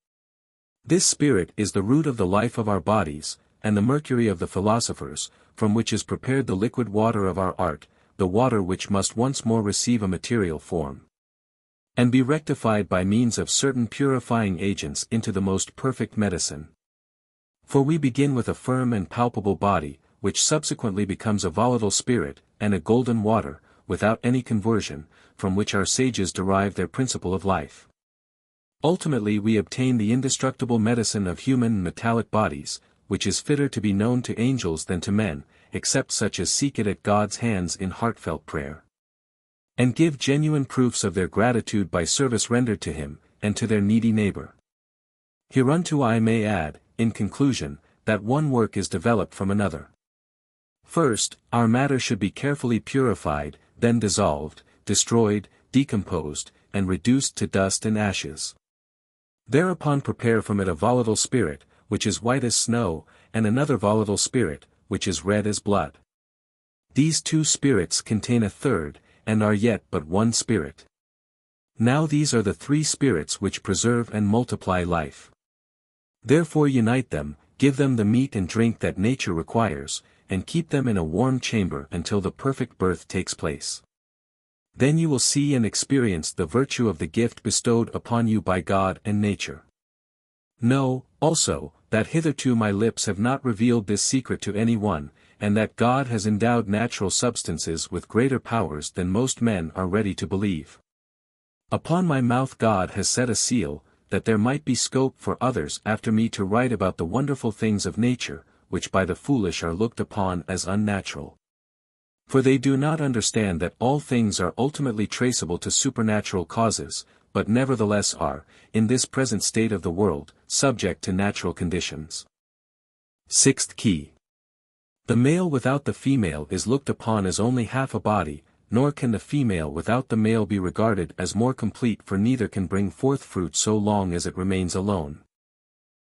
This spirit is the root of the life of our bodies, and the mercury of the philosophers, from which is prepared the liquid water of our art, the water which must once more receive a material form, and be rectified by means of certain purifying agents into the most perfect medicine. For we begin with a firm and palpable body, which subsequently becomes a volatile spirit, and a golden water, without any conversion, from which our sages derive their principle of life. Ultimately we obtain the indestructible medicine of human and metallic bodies, which is fitter to be known to angels than to men, except such as seek it at God's hands in heartfelt prayer, and give genuine proofs of their gratitude by service rendered to him, and to their needy neighbor. Hereunto I may add, in conclusion, that one work is developed from another. First, our matter should be carefully purified, then dissolved, destroyed, decomposed, and reduced to dust and ashes. Thereupon prepare from it a volatile spirit, which is white as snow, and another volatile spirit, which is red as blood. These two spirits contain a third, and are yet but one spirit. Now these are the three spirits which preserve and multiply life. Therefore unite them, give them the meat and drink that nature requires, and keep them in a warm chamber until the perfect birth takes place. Then you will see and experience the virtue of the gift bestowed upon you by God and nature. Know, also, that hitherto my lips have not revealed this secret to any one, and that God has endowed natural substances with greater powers than most men are ready to believe. Upon my mouth God has set a seal, that there might be scope for others after me to write about the wonderful things of nature, which by the foolish are looked upon as unnatural. For they do not understand that all things are ultimately traceable to supernatural causes, but nevertheless are, in this present state of the world, subject to natural conditions. Sixth Key. The male without the female is looked upon as only half a body, nor can the female without the male be regarded as more complete, for neither can bring forth fruit so long as it remains alone.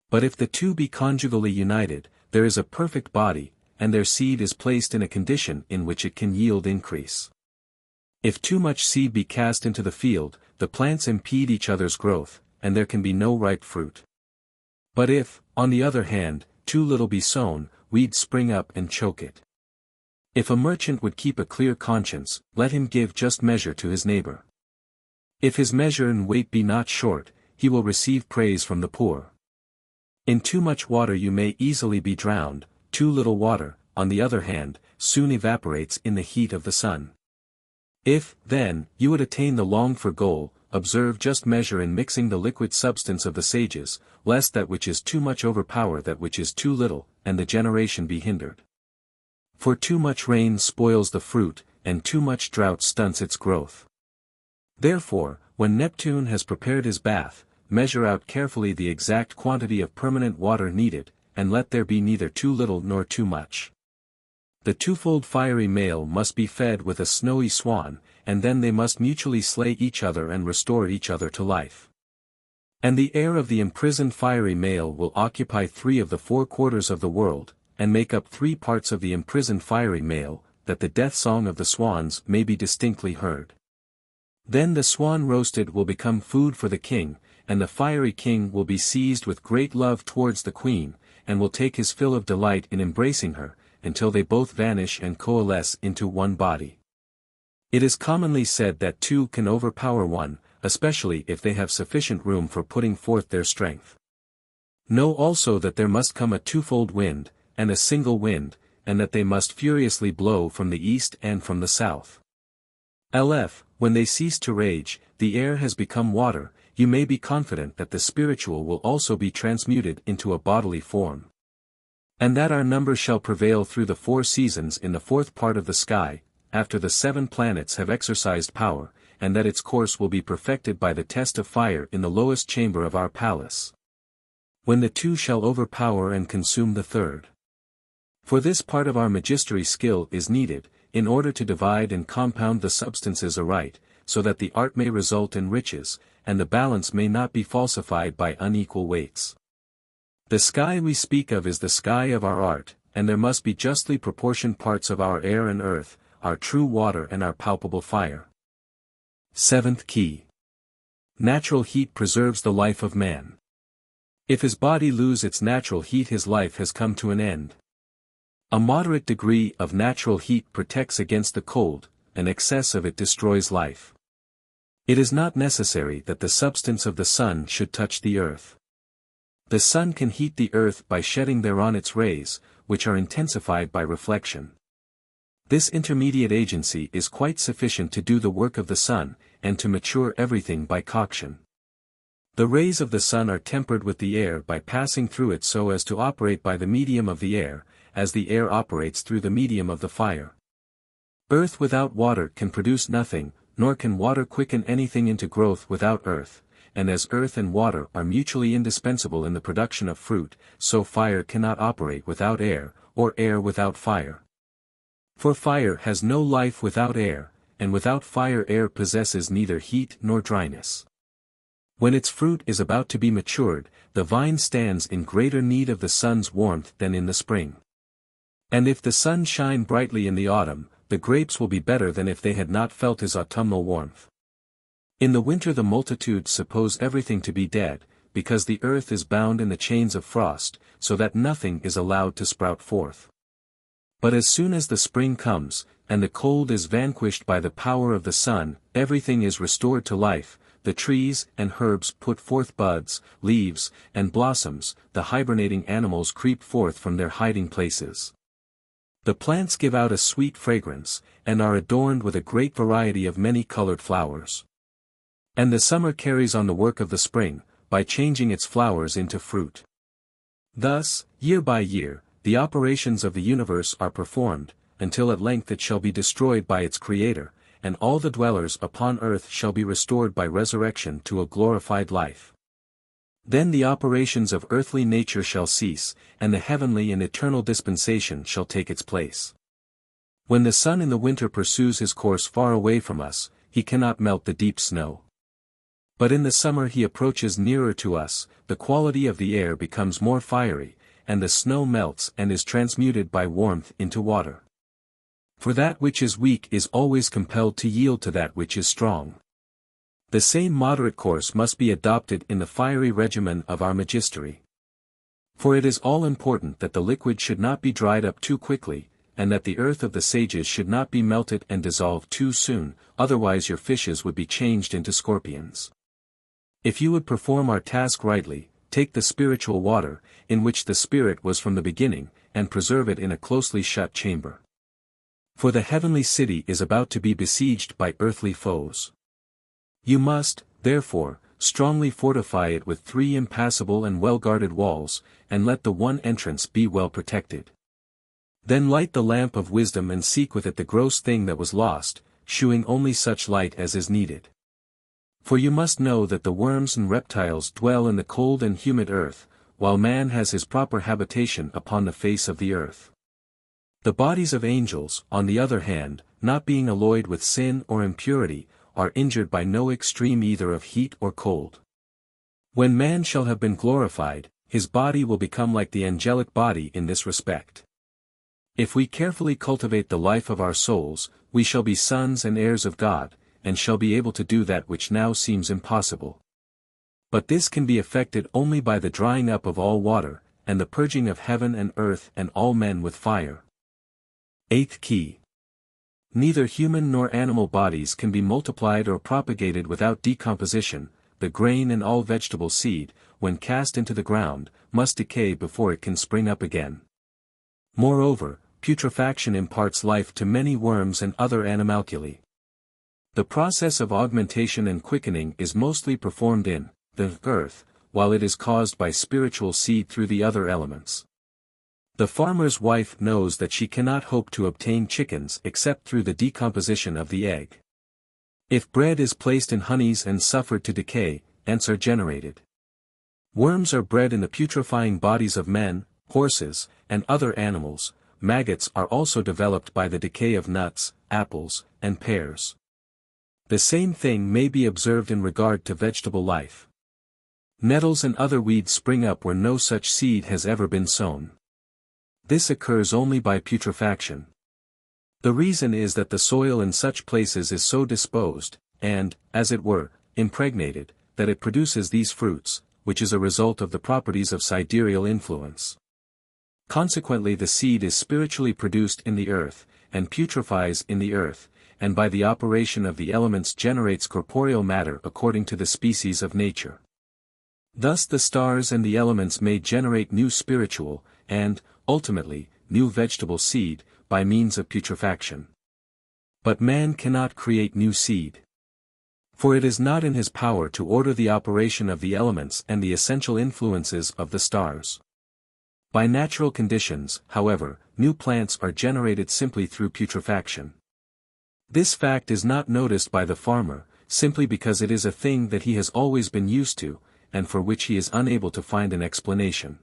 But if the two be conjugally united, there is a perfect body, and their seed is placed in a condition in which it can yield increase. If too much seed be cast into the field, the plants impede each other's growth, and there can be no ripe fruit. But if, on the other hand, too little be sown, weeds spring up and choke it. If a merchant would keep a clear conscience, let him give just measure to his neighbor. If his measure and weight be not short, he will receive praise from the poor. In too much water you may easily be drowned, too little water, on the other hand, soon evaporates in the heat of the sun. If, then, you would attain the longed-for goal, observe just measure in mixing the liquid substance of the sages, lest that which is too much overpower that which is too little, and the generation be hindered. For too much rain spoils the fruit, and too much drought stunts its growth. Therefore, when Neptune has prepared his bath, measure out carefully the exact quantity of permanent water needed, and let there be neither too little nor too much. The twofold fiery male must be fed with a snowy swan, and then they must mutually slay each other and restore each other to life. And the heir of the imprisoned fiery male will occupy 3 of the 4 quarters of the world, and make up 3 parts of the imprisoned fiery male, that the death song of the swans may be distinctly heard. Then the swan roasted will become food for the king, and the fiery king will be seized with great love towards the queen, and will take his fill of delight in embracing her, until they both vanish and coalesce into one body. It is commonly said that two can overpower one, especially if they have sufficient room for putting forth their strength. Know also that there must come a twofold wind, and a single wind, and that they must furiously blow from the east and from the south. Lf. When they cease to rage, the air has become water, you may be confident that the spiritual will also be transmuted into a bodily form. And that our number shall prevail through the 4 seasons in the 4th part of the sky, after the 7 planets have exercised power, and that its course will be perfected by the test of fire in the lowest chamber of our palace. When the 2 shall overpower and consume the 3rd. For this part of our magistery skill is needed, in order to divide and compound the substances aright, so that the art may result in riches, and the balance may not be falsified by unequal weights. The sky we speak of is the sky of our art, and there must be justly proportioned parts of our air and earth, our true water and our palpable fire. 7th Key. Natural heat preserves the life of man. If his body lose its natural heat, his life has come to an end. A moderate degree of natural heat protects against the cold, an excess of it destroys life. It is not necessary that the substance of the sun should touch the earth. The sun can heat the earth by shedding thereon its rays, which are intensified by reflection. This intermediate agency is quite sufficient to do the work of the sun, and to mature everything by coction. The rays of the sun are tempered with the air by passing through it so as to operate by the medium of the air, as the air operates through the medium of the fire. Earth without water can produce nothing, nor can water quicken anything into growth without earth, and as earth and water are mutually indispensable in the production of fruit, so fire cannot operate without air, or air without fire. For fire has no life without air, and without fire air possesses neither heat nor dryness. When its fruit is about to be matured, the vine stands in greater need of the sun's warmth than in the spring. And if the sun shine brightly in the autumn, the grapes will be better than if they had not felt his autumnal warmth. In the winter the multitude suppose everything to be dead, because the earth is bound in the chains of frost, so that nothing is allowed to sprout forth. But as soon as the spring comes, and the cold is vanquished by the power of the sun, everything is restored to life, the trees and herbs put forth buds, leaves, and blossoms, the hibernating animals creep forth from their hiding places. The plants give out a sweet fragrance, and are adorned with a great variety of many-colored flowers. And the summer carries on the work of the spring, by changing its flowers into fruit. Thus, year by year, the operations of the universe are performed, until at length it shall be destroyed by its Creator, and all the dwellers upon earth shall be restored by resurrection to a glorified life. Then the operations of earthly nature shall cease, and the heavenly and eternal dispensation shall take its place. When the sun in the winter pursues his course far away from us, he cannot melt the deep snow. But in the summer he approaches nearer to us, the quality of the air becomes more fiery, and the snow melts and is transmuted by warmth into water. For that which is weak is always compelled to yield to that which is strong. The same moderate course must be adopted in the fiery regimen of our magistery. For it is all important that the liquid should not be dried up too quickly, and that the earth of the sages should not be melted and dissolved too soon, otherwise your fishes would be changed into scorpions. If you would perform our task rightly, take the spiritual water, in which the spirit was from the beginning, and preserve it in a closely shut chamber. For the heavenly city is about to be besieged by earthly foes. You must, therefore, strongly fortify it with 3 impassable and well-guarded walls, and let the one entrance be well protected. Then light the lamp of wisdom and seek with it the gross thing that was lost, shewing only such light as is needed. For you must know that the worms and reptiles dwell in the cold and humid earth, while man has his proper habitation upon the face of the earth. The bodies of angels, on the other hand, not being alloyed with sin or impurity, are injured by no extreme either of heat or cold. When man shall have been glorified, his body will become like the angelic body in this respect. If we carefully cultivate the life of our souls, we shall be sons and heirs of God, and shall be able to do that which now seems impossible. But this can be effected only by the drying up of all water, and the purging of heaven and earth and all men with fire. Eighth Key. Neither human nor animal bodies can be multiplied or propagated without decomposition. The grain and all vegetable seed, when cast into the ground, must decay before it can spring up again. Moreover, putrefaction imparts life to many worms and other animalculae. The process of augmentation and quickening is mostly performed in the earth, while it is caused by spiritual seed through the other elements. The farmer's wife knows that she cannot hope to obtain chickens except through the decomposition of the egg. If bread is placed in honeys and suffered to decay, ants are generated. Worms are bred in the putrefying bodies of men, horses, and other animals. Maggots are also developed by the decay of nuts, apples, and pears. The same thing may be observed in regard to vegetable life. Nettles and other weeds spring up where no such seed has ever been sown. This occurs only by putrefaction. The reason is that the soil in such places is so disposed, and, as it were, impregnated, that it produces these fruits, which is a result of the properties of sidereal influence. Consequently the seed is spiritually produced in the earth, and putrefies in the earth, and by the operation of the elements generates corporeal matter according to the species of nature. Thus the stars and the elements may generate new spiritual, and, ultimately, new vegetable seed, by means of putrefaction. But man cannot create new seed. For it is not in his power to order the operation of the elements and the essential influences of the stars. By natural conditions, however, new plants are generated simply through putrefaction. This fact is not noticed by the farmer, simply because it is a thing that he has always been used to, and for which he is unable to find an explanation.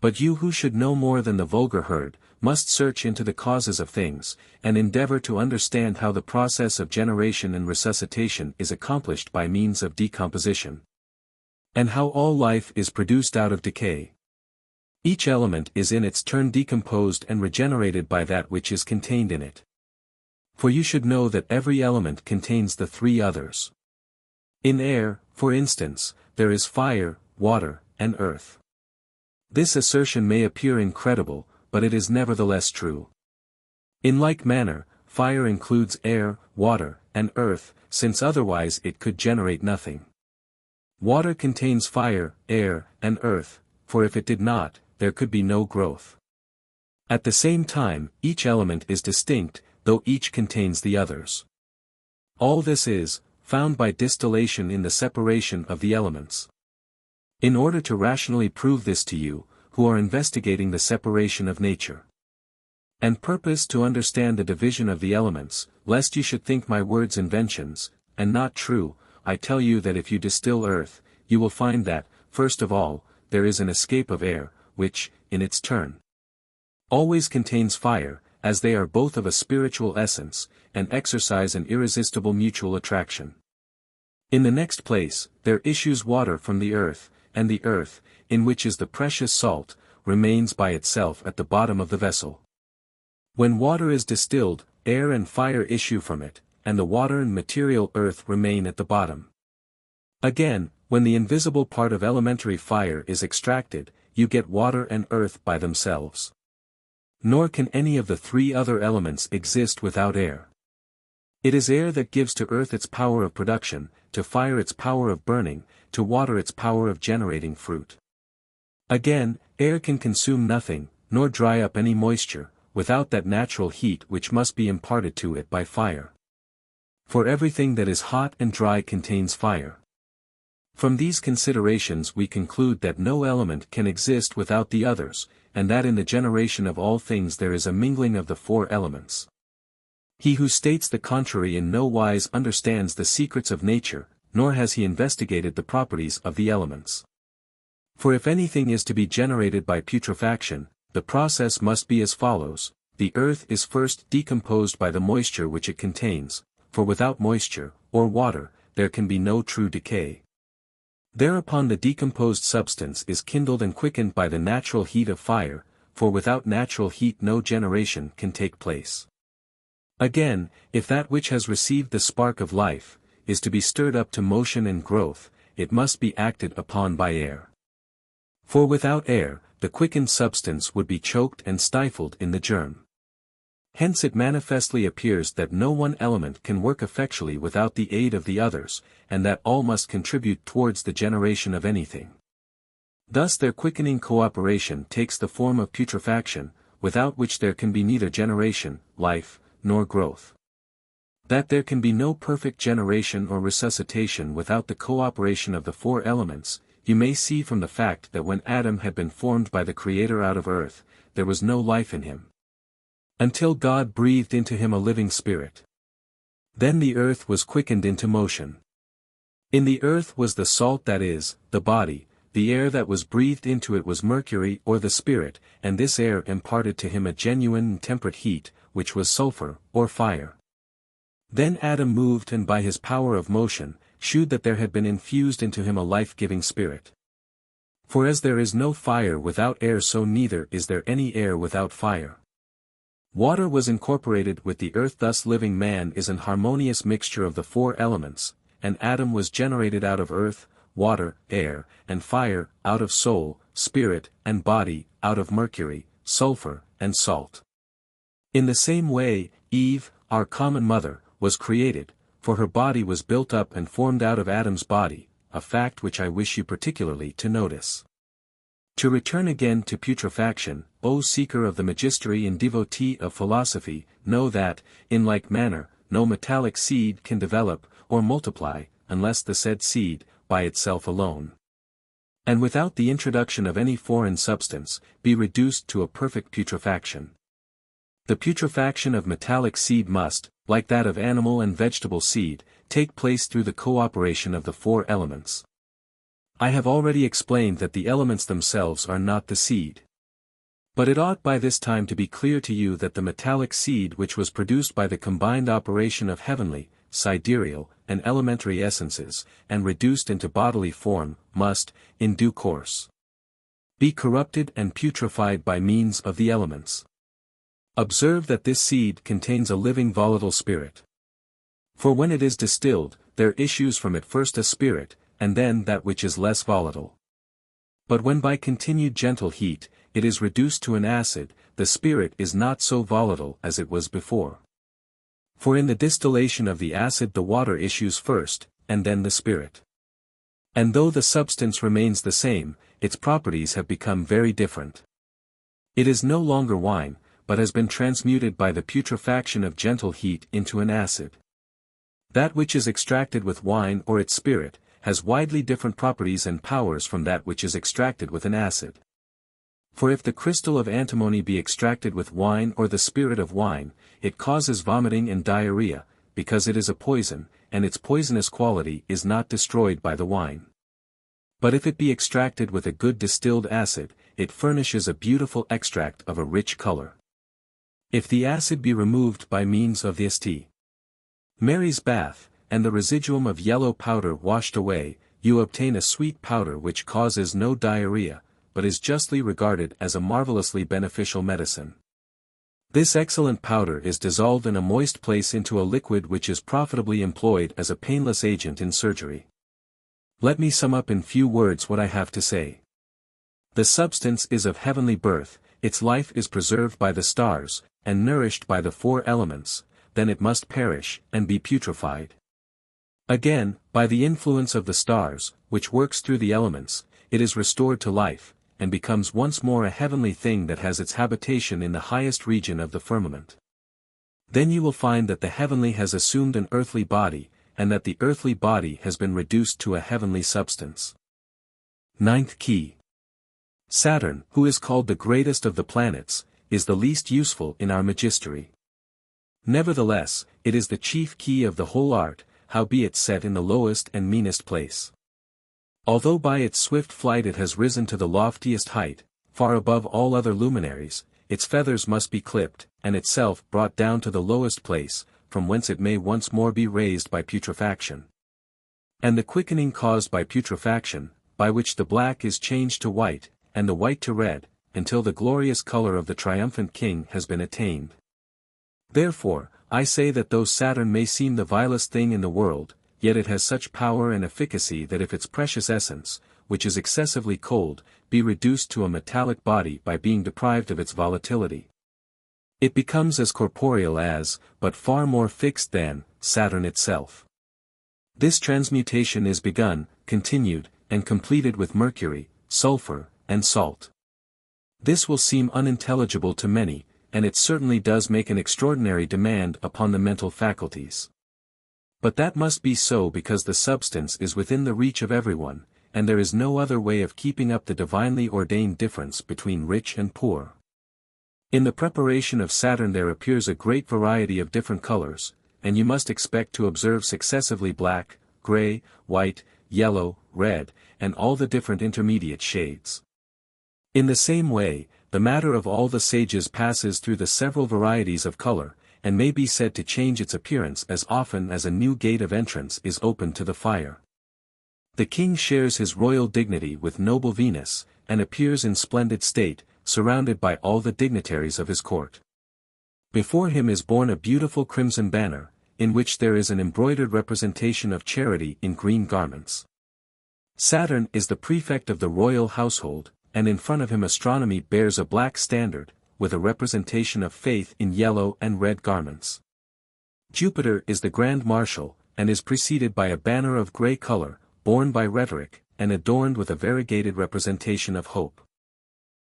But you who should know more than the vulgar herd, must search into the causes of things, and endeavor to understand how the process of generation and resuscitation is accomplished by means of decomposition. And how all life is produced out of decay. Each element is in its turn decomposed and regenerated by that which is contained in it. For you should know that every element contains the three others. In air, for instance, there is fire, water, and earth. This assertion may appear incredible, but it is nevertheless true. In like manner, fire includes air, water, and earth, since otherwise it could generate nothing. Water contains fire, air, and earth, for if it did not, there could be no growth. At the same time, each element is distinct, though each contains the others. All this is found by distillation in the separation of the elements. In order to rationally prove this to you, who are investigating the separation of nature, and purpose to understand the division of the elements, lest you should think my words inventions, and not true, I tell you that if you distill earth, you will find that, first of all, there is an escape of air, which, in its turn, always contains fire, as they are both of a spiritual essence, and exercise an irresistible mutual attraction. In the next place, there issues water from the earth, and the earth, in which is the precious salt, remains by itself at the bottom of the vessel. When water is distilled, air and fire issue from it, and the water and material earth remain at the bottom. Again, when the invisible part of elementary fire is extracted, you get water and earth by themselves. Nor can any of the three other elements exist without air. It is air that gives to earth its power of production, to fire its power of burning, to water its power of generating fruit. Again, air can consume nothing, nor dry up any moisture, without that natural heat which must be imparted to it by fire. For everything that is hot and dry contains fire. From these considerations we conclude that no element can exist without the others, and that in the generation of all things there is a mingling of the four elements. He who states the contrary in no wise understands the secrets of nature, nor has he investigated the properties of the elements. For if anything is to be generated by putrefaction, the process must be as follows: the earth is first decomposed by the moisture which it contains, for without moisture, or water, there can be no true decay. Thereupon the decomposed substance is kindled and quickened by the natural heat of fire, for without natural heat no generation can take place. Again, if that which has received the spark of life, is to be stirred up to motion and growth, it must be acted upon by air. For without air, the quickened substance would be choked and stifled in the germ. Hence it manifestly appears that no one element can work effectually without the aid of the others, and that all must contribute towards the generation of anything. Thus their quickening cooperation takes the form of putrefaction, without which there can be neither generation, life, nor growth. That there can be no perfect generation or resuscitation without the cooperation of the four elements, you may see from the fact that when Adam had been formed by the Creator out of earth, there was no life in him, until God breathed into him a living spirit. Then the earth was quickened into motion. In the earth was the salt, that is, the body, the air that was breathed into it was mercury or the spirit, and this air imparted to him a genuine and temperate heat, which was sulphur, or fire. Then Adam moved, and by his power of motion, shewed that there had been infused into him a life-giving spirit. For as there is no fire without air, so neither is there any air without fire. Water was incorporated with the earth, thus living man is an harmonious mixture of the four elements, and Adam was generated out of earth, water, air, and fire, out of soul, spirit, and body, out of mercury, sulphur, and salt. In the same way, Eve, our common mother, was created, for her body was built up and formed out of Adam's body, a fact which I wish you particularly to notice. To return again to putrefaction, O seeker of the magistery and devotee of philosophy, know that, in like manner, no metallic seed can develop, or multiply, unless the said seed, by itself alone, and without the introduction of any foreign substance, be reduced to a perfect putrefaction. The putrefaction of metallic seed must, like that of animal and vegetable seed, take place through the cooperation of the four elements. I have already explained that the elements themselves are not the seed. But it ought by this time to be clear to you that the metallic seed which was produced by the combined operation of heavenly, sidereal, and elementary essences, and reduced into bodily form, must, in due course, be corrupted and putrefied by means of the elements. Observe that this seed contains a living volatile spirit. For when it is distilled, there issues from it first a spirit, and then that which is less volatile. But when by continued gentle heat, it is reduced to an acid, the spirit is not so volatile as it was before. For in the distillation of the acid the water issues first, and then the spirit. And though the substance remains the same, its properties have become very different. It is no longer wine, but has been transmuted by the putrefaction of gentle heat into an acid. That which is extracted with wine or its spirit, has widely different properties and powers from that which is extracted with an acid. For if the crystal of antimony be extracted with wine or the spirit of wine, it causes vomiting and diarrhea, because it is a poison, and its poisonous quality is not destroyed by the wine. But if it be extracted with a good distilled acid, it furnishes a beautiful extract of a rich color. If the acid be removed by means of the St. Mary's bath, and the residuum of yellow powder washed away, you obtain a sweet powder which causes no diarrhea, but is justly regarded as a marvelously beneficial medicine. This excellent powder is dissolved in a moist place into a liquid which is profitably employed as a painless agent in surgery. Let me sum up in few words what I have to say. The substance is of heavenly birth, its life is preserved by the stars, and nourished by the four elements, then it must perish, and be putrefied. Again, by the influence of the stars, which works through the elements, it is restored to life, and becomes once more a heavenly thing that has its habitation in the highest region of the firmament. Then you will find that the heavenly has assumed an earthly body, and that the earthly body has been reduced to a heavenly substance. Ninth Key. Saturn, who is called the greatest of the planets, is the least useful in our magistery. Nevertheless, it is the chief key of the whole art, howbeit set in the lowest and meanest place. Although by its swift flight it has risen to the loftiest height, far above all other luminaries, its feathers must be clipped, and itself brought down to the lowest place, from whence it may once more be raised by putrefaction. And the quickening caused by putrefaction, by which the black is changed to white, and the white to red, until the glorious color of the triumphant king has been attained. Therefore, I say that though Saturn may seem the vilest thing in the world, yet it has such power and efficacy that if its precious essence, which is excessively cold, be reduced to a metallic body by being deprived of its volatility, it becomes as corporeal as, but far more fixed than, Saturn itself. This transmutation is begun, continued, and completed with mercury, sulphur, and salt. This will seem unintelligible to many, and it certainly does make an extraordinary demand upon the mental faculties. But that must be so because the substance is within the reach of everyone, and there is no other way of keeping up the divinely ordained difference between rich and poor. In the preparation of Saturn there appears a great variety of different colors, and you must expect to observe successively black, gray, white, yellow, red, and all the different intermediate shades. In the same way, the matter of all the sages passes through the several varieties of color, and may be said to change its appearance as often as a new gate of entrance is opened to the fire. The king shares his royal dignity with noble Venus, and appears in splendid state, surrounded by all the dignitaries of his court. Before him is borne a beautiful crimson banner, in which there is an embroidered representation of Charity in green garments. Saturn is the prefect of the royal household, and in front of him astronomy bears a black standard, with a representation of Faith in yellow and red garments. Jupiter is the grand marshal, and is preceded by a banner of grey color, borne by Rhetoric, and adorned with a variegated representation of Hope.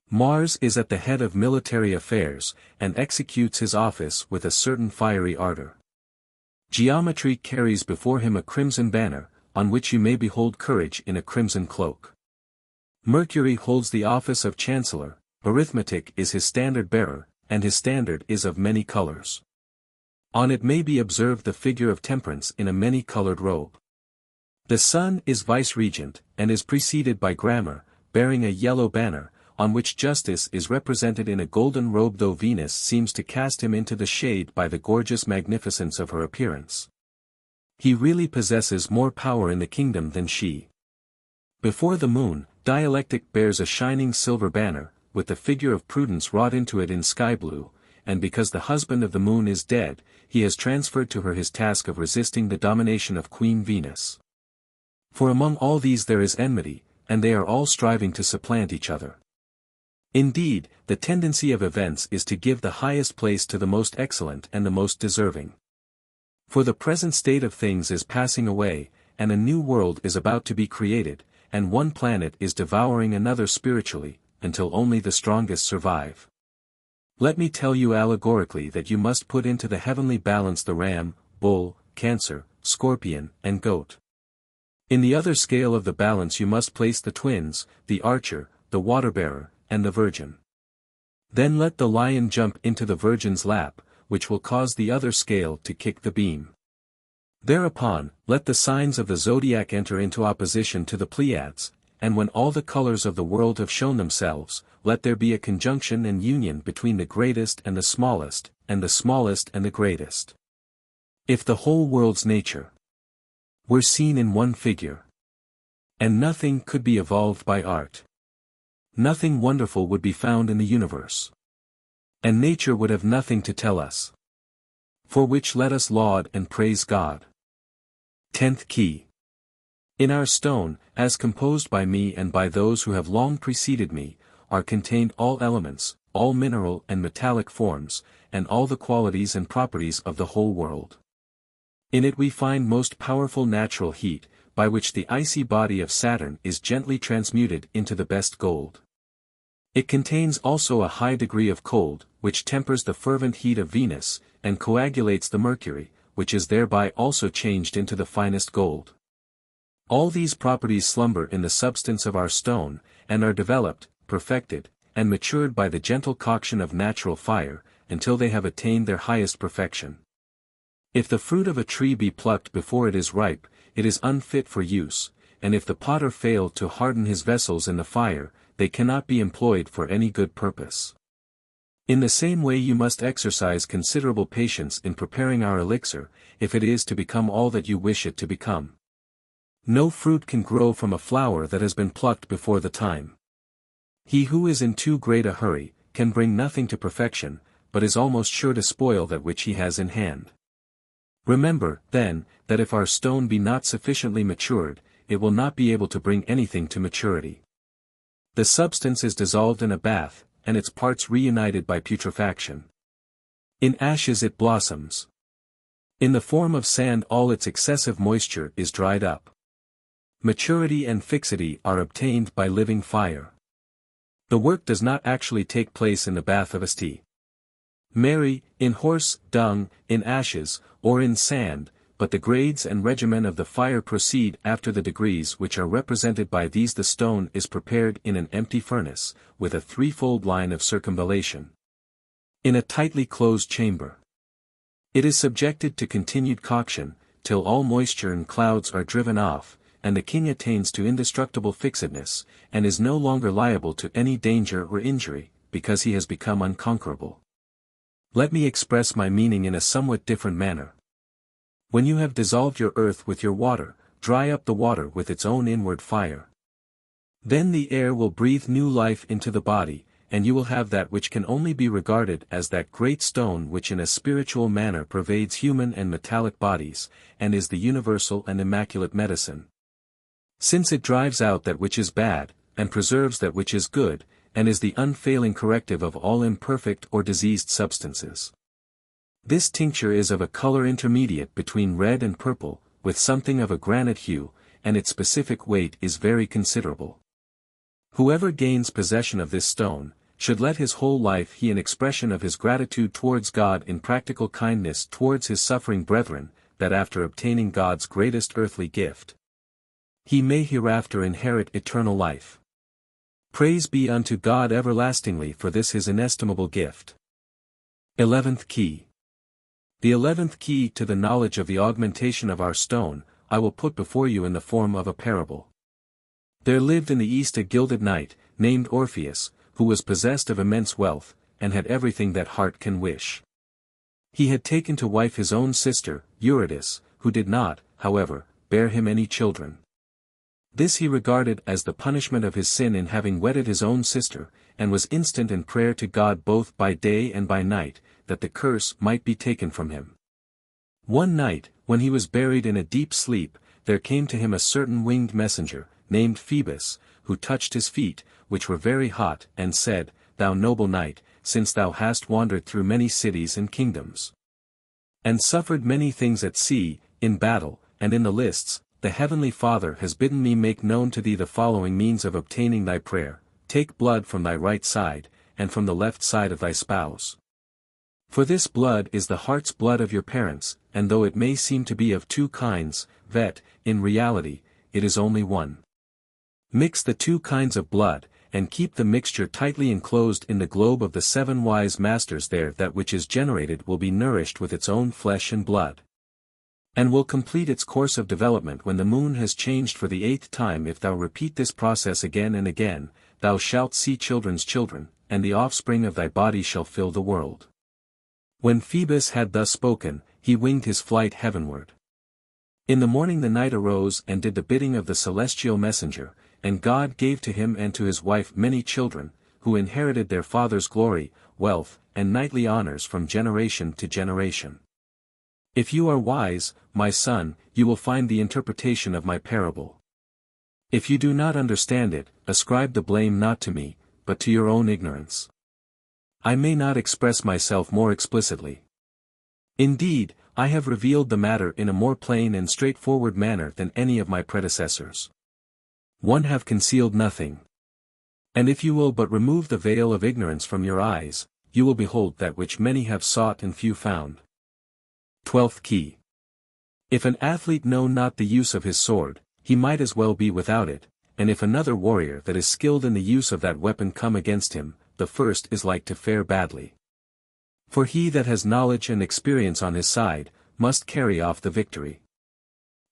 Mars is at the head of military affairs, and executes his office with a certain fiery ardor. Geometry carries before him a crimson banner, on which you may behold Courage in a crimson cloak. Mercury holds the office of Chancellor, Arithmetic is his standard-bearer, and his standard is of many colors. On it may be observed the figure of Temperance in a many-colored robe. The Sun is vice-regent, and is preceded by Grammar, bearing a yellow banner, on which Justice is represented in a golden robe though Venus seems to cast him into the shade by the gorgeous magnificence of her appearance. He really possesses more power in the kingdom than she. Before the Moon, Dialectic bears a shining silver banner, with the figure of Prudence wrought into it in sky blue, and because the husband of the Moon is dead, he has transferred to her his task of resisting the domination of Queen Venus. For among all these there is enmity, and they are all striving to supplant each other. Indeed, the tendency of events is to give the highest place to the most excellent and the most deserving. For the present state of things is passing away, and a new world is about to be created, and one planet is devouring another spiritually, until only the strongest survive. Let me tell you allegorically that you must put into the heavenly balance the ram, bull, Cancer, scorpion, and goat. In the other scale of the balance you must place the twins, the archer, the water-bearer, and the virgin. Then let the lion jump into the virgin's lap, which will cause the other scale to kick the beam. Thereupon, let the signs of the zodiac enter into opposition to the Pleiades, and when all the colors of the world have shown themselves, let there be a conjunction and union between the greatest and the smallest and the greatest. If the whole world's nature were seen in one figure, and nothing could be evolved by art, nothing wonderful would be found in the universe, and nature would have nothing to tell us. For which let us laud and praise God. 10th Key. In our stone, as composed by me and by those who have long preceded me, are contained all elements, all mineral and metallic forms, and all the qualities and properties of the whole world. In it we find most powerful natural heat, by which the icy body of Saturn is gently transmuted into the best gold. It contains also a high degree of cold, which tempers the fervent heat of Venus, and coagulates the mercury, which is thereby also changed into the finest gold. All these properties slumber in the substance of our stone, and are developed, perfected, and matured by the gentle coction of natural fire, until they have attained their highest perfection. If the fruit of a tree be plucked before it is ripe, it is unfit for use, and if the potter fail to harden his vessels in the fire, they cannot be employed for any good purpose. In the same way you must exercise considerable patience in preparing our elixir, if it is to become all that you wish it to become. No fruit can grow from a flower that has been plucked before the time. He who is in too great a hurry, can bring nothing to perfection, but is almost sure to spoil that which he has in hand. Remember, then, that if our stone be not sufficiently matured, it will not be able to bring anything to maturity. The substance is dissolved in a bath, and its parts reunited by putrefaction. In ashes it blossoms. In the form of sand all its excessive moisture is dried up. Maturity and fixity are obtained by living fire. The work does not actually take place in the bath of St. Mary, in horse dung, in ashes, or in sand, but the grades and regimen of the fire proceed after the degrees which are represented by these. The stone is prepared in an empty furnace, with a threefold line of circumvallation. In a tightly closed chamber. It is subjected to continued coction, till all moisture and clouds are driven off, and the king attains to indestructible fixedness, and is no longer liable to any danger or injury, because he has become unconquerable. Let me express my meaning in a somewhat different manner. When you have dissolved your earth with your water, dry up the water with its own inward fire. Then the air will breathe new life into the body, and you will have that which can only be regarded as that great stone which in a spiritual manner pervades human and metallic bodies, and is the universal and immaculate medicine. Since it drives out that which is bad, and preserves that which is good, and is the unfailing corrective of all imperfect or diseased substances. This tincture is of a color intermediate between red and purple, with something of a granite hue, and its specific weight is very considerable. Whoever gains possession of this stone, should let his whole life he an expression of his gratitude towards God in practical kindness towards his suffering brethren, that after obtaining God's greatest earthly gift, he may hereafter inherit eternal life. Praise be unto God everlastingly for this his inestimable gift. 11th Key. The 11th key to the knowledge of the augmentation of our stone, I will put before you in the form of a parable. There lived in the East a gilded knight, named Orpheus, who was possessed of immense wealth, and had everything that heart can wish. He had taken to wife his own sister, Eurydice, who did not, however, bear him any children. This he regarded as the punishment of his sin in having wedded his own sister, and was instant in prayer to God both by day and by night, that the curse might be taken from him. One night, when he was buried in a deep sleep, there came to him a certain winged messenger, named Phoebus, who touched his feet, which were very hot, and said, Thou noble knight, since thou hast wandered through many cities and kingdoms, and suffered many things at sea, in battle, and in the lists, the Heavenly Father has bidden me make known to thee the following means of obtaining thy prayer: take blood from thy right side, and from the left side of thy spouse. For this blood is the heart's blood of your parents, and though it may seem to be of two kinds, vet, in reality, it is only one. Mix the two kinds of blood, and keep the mixture tightly enclosed in the globe of the 7 wise masters. There that which is generated will be nourished with its own flesh and blood, and will complete its course of development when the moon has changed for the 8th time. If thou repeat this process again and again, thou shalt see children's children, and the offspring of thy body shall fill the world. When Phoebus had thus spoken, he winged his flight heavenward. In the morning the knight arose and did the bidding of the celestial messenger, and God gave to him and to his wife many children, who inherited their father's glory, wealth, and knightly honors from generation to generation. If you are wise, my son, you will find the interpretation of my parable. If you do not understand it, ascribe the blame not to me, but to your own ignorance. I may not express myself more explicitly. Indeed, I have revealed the matter in a more plain and straightforward manner than any of my predecessors. One have concealed nothing. And if you will but remove the veil of ignorance from your eyes, you will behold that which many have sought and few found. 12th Key. If an athlete know not the use of his sword, he might as well be without it, and if another warrior that is skilled in the use of that weapon come against him, the first is like to fare badly. For he that has knowledge and experience on his side, must carry off the victory.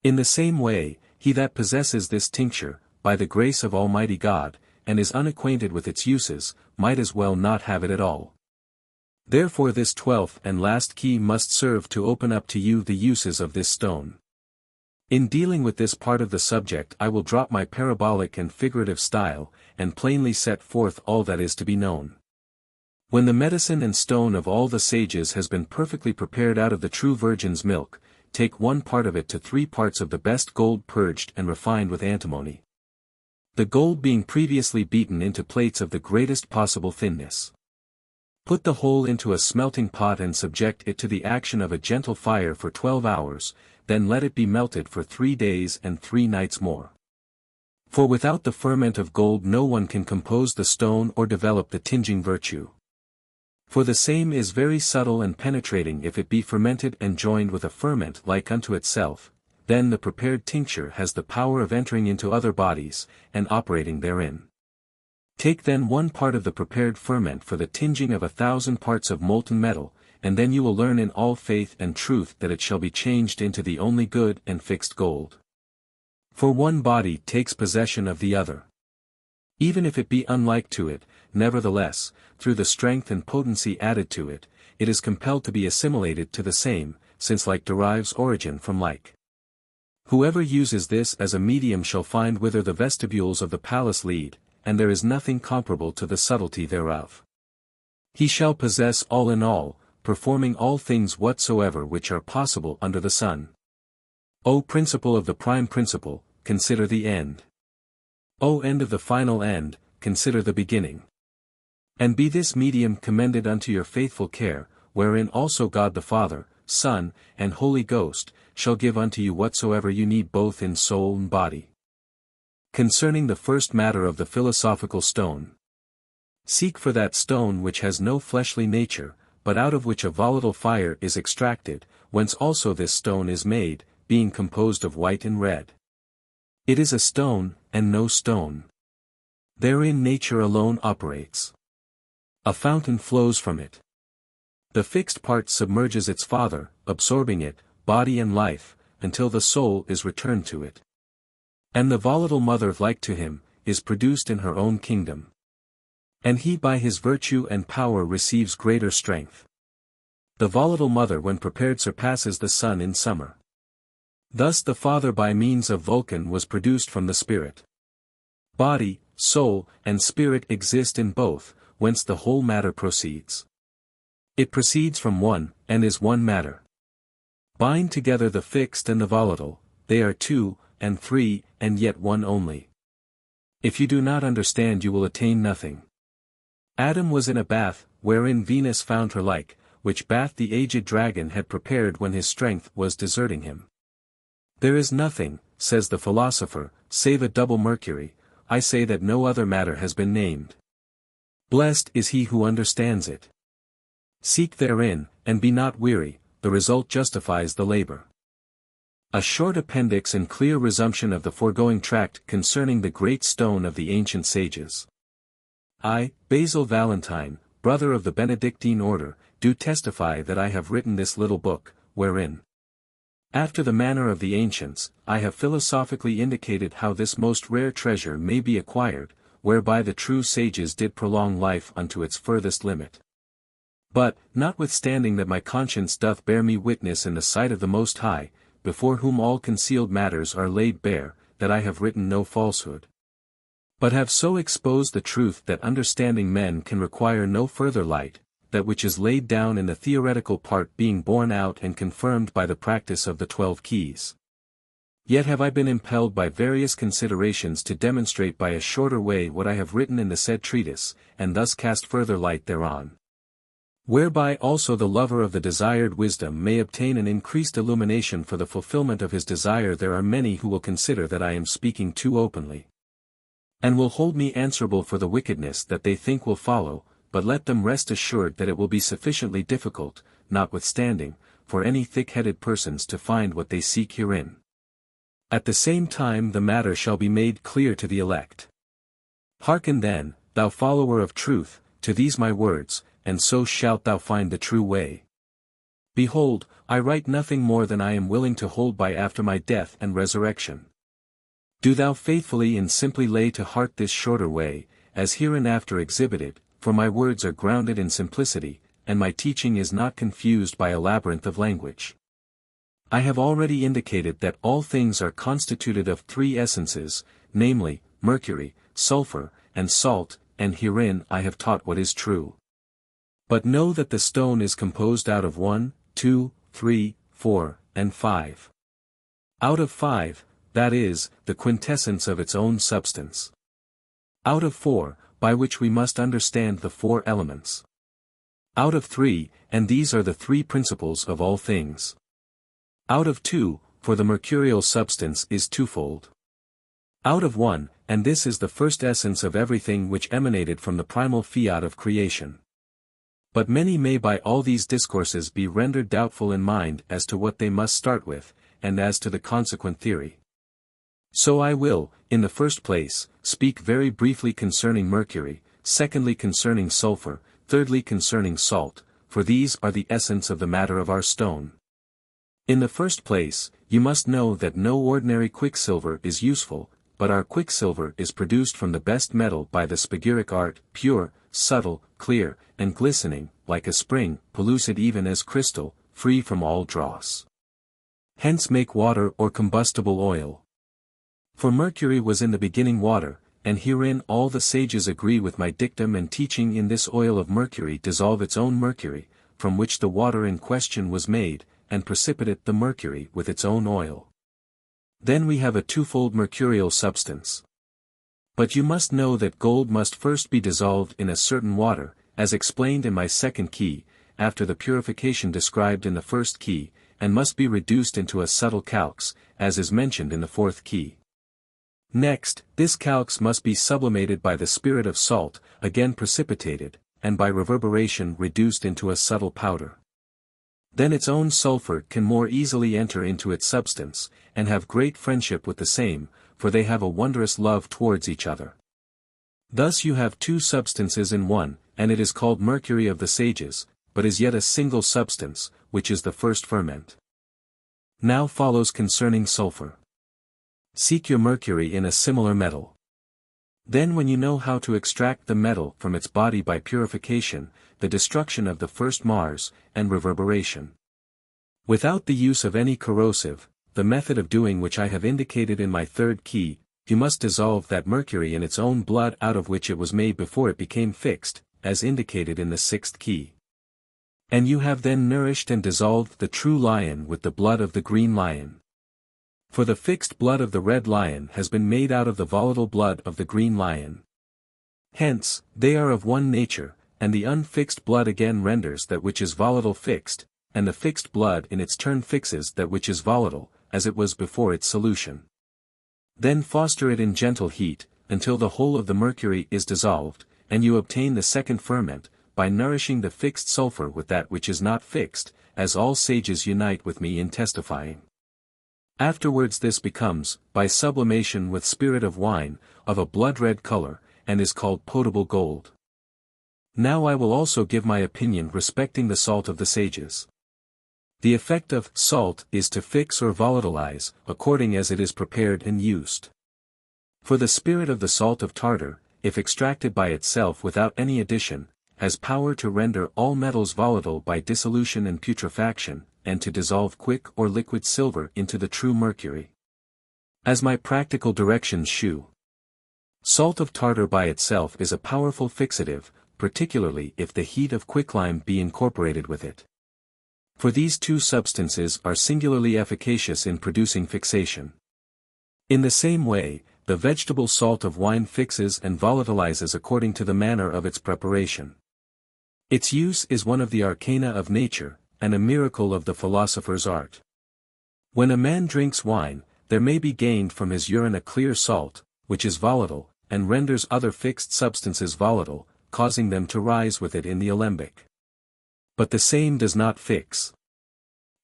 In the same way, he that possesses this tincture, by the grace of Almighty God, and is unacquainted with its uses, might as well not have it at all. Therefore this 12th and last key must serve to open up to you the uses of this stone. In dealing with this part of the subject I will drop my parabolic and figurative style, and plainly set forth all that is to be known. When the medicine and stone of all the sages has been perfectly prepared out of the true virgin's milk, take 1 part of it to 3 parts of the best gold purged and refined with antimony. The gold being previously beaten into plates of the greatest possible thinness. Put the whole into a smelting pot and subject it to the action of a gentle fire for 12 hours, then let it be melted for 3 days and 3 nights more. For without the ferment of gold no one can compose the stone or develop the tinging virtue. For the same is very subtle and penetrating if it be fermented and joined with a ferment like unto itself, then the prepared tincture has the power of entering into other bodies, and operating therein. Take then 1 part of the prepared ferment for the tinging of 1,000 parts of molten metal, and then you will learn in all faith and truth that it shall be changed into the only good and fixed gold. For one body takes possession of the other. Even if it be unlike to it, nevertheless, through the strength and potency added to it, it is compelled to be assimilated to the same, since like derives origin from like. Whoever uses this as a medium shall find whither the vestibules of the palace lead, and there is nothing comparable to the subtlety thereof. He shall possess all in all, performing all things whatsoever which are possible under the sun. O principle of the prime principle, consider the end. O end of the final end, consider the beginning. And be this medium commended unto your faithful care, wherein also God the Father, Son, and Holy Ghost, shall give unto you whatsoever you need both in soul and body. Concerning the first matter of the philosophical stone. Seek for that stone which has no fleshly nature, but out of which a volatile fire is extracted, whence also this stone is made, being composed of white and red. It is a stone, and no stone. Therein nature alone operates. A fountain flows from it. The fixed part submerges its father, absorbing it, body and life, until the soul is returned to it. And the volatile mother like to him, is produced in her own kingdom. And he by his virtue and power receives greater strength. The volatile mother when prepared surpasses the sun in summer. Thus the Father by means of Vulcan was produced from the Spirit. Body, soul, and spirit exist in both, whence the whole matter proceeds. It proceeds from one, and is one matter. Bind together the fixed and the volatile, they are 2, and 3, and yet one only. If you do not understand you will attain nothing. Adam was in a bath, wherein Venus found her like, which bath the aged dragon had prepared when his strength was deserting him. There is nothing, says the philosopher, save a double Mercury. I say that no other matter has been named. Blessed is he who understands it. Seek therein, and be not weary, the result justifies the labor. A short appendix and clear resumption of the foregoing tract concerning the great stone of the ancient sages. I, Basil Valentine, brother of the Benedictine order, do testify that I have written this little book, wherein, after the manner of the ancients, I have philosophically indicated how this most rare treasure may be acquired, whereby the true sages did prolong life unto its furthest limit. But, notwithstanding that my conscience doth bear me witness in the sight of the Most High, before whom all concealed matters are laid bare, that I have written no falsehood, but have so exposed the truth that understanding men can require no further light, that which is laid down in the theoretical part being borne out and confirmed by the practice of the 12 keys. Yet have I been impelled by various considerations to demonstrate by a shorter way what I have written in the said treatise, and thus cast further light thereon. Whereby also the lover of the desired wisdom may obtain an increased illumination for the fulfillment of his desire. There are many who will consider that I am speaking too openly, and will hold me answerable for the wickedness that they think will follow, but let them rest assured that it will be sufficiently difficult, notwithstanding, for any thick-headed persons to find what they seek herein. At the same time the matter shall be made clear to the elect. Hearken then, thou follower of truth, to these my words, and so shalt thou find the true way. Behold, I write nothing more than I am willing to hold by after my death and resurrection. Do thou faithfully and simply lay to heart this shorter way, as hereinafter exhibited, for my words are grounded in simplicity, and my teaching is not confused by a labyrinth of language. I have already indicated that all things are constituted of three essences, namely, mercury, sulphur, and salt, and herein I have taught what is true. But know that the stone is composed out of 1, 2, 3, 4, and 5. Out of 5, that is, the quintessence of its own substance. Out of 4, by which we must understand the 4 elements. Out of 3, and these are the 3 principles of all things. Out of 2, for the mercurial substance is twofold. Out of 1, and this is the first essence of everything which emanated from the primal fiat of creation. But many may by all these discourses be rendered doubtful in mind as to what they must start with, and as to the consequent theory. So I will, in the first place, speak very briefly concerning mercury, secondly concerning sulphur, thirdly concerning salt, for these are the essence of the matter of our stone. In the first place, you must know that no ordinary quicksilver is useful, but our quicksilver is produced from the best metal by the spagyric art, pure, subtle, clear, and glistening, like a spring, pellucid even as crystal, free from all dross. Hence make water or combustible oil. For mercury was in the beginning water, and herein all the sages agree with my dictum and teaching. In this oil of mercury dissolve its own mercury, from which the water in question was made, and precipitate the mercury with its own oil. Then we have a twofold mercurial substance. But you must know that gold must first be dissolved in a certain water, as explained in my second key, after the purification described in the first key, and must be reduced into a subtle calx, as is mentioned in the fourth key. Next, this calx must be sublimated by the spirit of salt, again precipitated, and by reverberation reduced into a subtle powder. Then its own sulphur can more easily enter into its substance, and have great friendship with the same, for they have a wondrous love towards each other. Thus you have 2 substances in one, and it is called mercury of the sages, but is yet a single substance, which is the first ferment. Now follows concerning sulphur. Seek your mercury in a similar metal. Then when you know how to extract the metal from its body by purification, the destruction of the first Mars, and reverberation. Without the use of any corrosive, the method of doing which I have indicated in my third key, you must dissolve that mercury in its own blood out of which it was made before it became fixed, as indicated in the sixth key. And you have then nourished and dissolved the true lion with the blood of the green lion. For the fixed blood of the red lion has been made out of the volatile blood of the green lion. Hence, they are of one nature, and the unfixed blood again renders that which is volatile fixed, and the fixed blood in its turn fixes that which is volatile, as it was before its solution. Then foster it in gentle heat, until the whole of the mercury is dissolved, and you obtain the second ferment, by nourishing the fixed sulphur with that which is not fixed, as all sages unite with me in testifying. Afterwards this becomes, by sublimation with spirit of wine, of a blood-red color, and is called potable gold. Now I will also give my opinion respecting the salt of the sages. The effect of salt is to fix or volatilize, according as it is prepared and used. For the spirit of the salt of tartar, if extracted by itself without any addition, has power to render all metals volatile by dissolution and putrefaction, and to dissolve quick or liquid silver into the true mercury. As my practical directions shew. Salt of tartar by itself is a powerful fixative, particularly if the heat of quicklime be incorporated with it. For these 2 substances are singularly efficacious in producing fixation. In the same way, the vegetable salt of wine fixes and volatilizes according to the manner of its preparation. Its use is one of the arcana of nature, and a miracle of the philosopher's art. When a man drinks wine, there may be gained from his urine a clear salt, which is volatile, and renders other fixed substances volatile, causing them to rise with it in the alembic. But the same does not fix.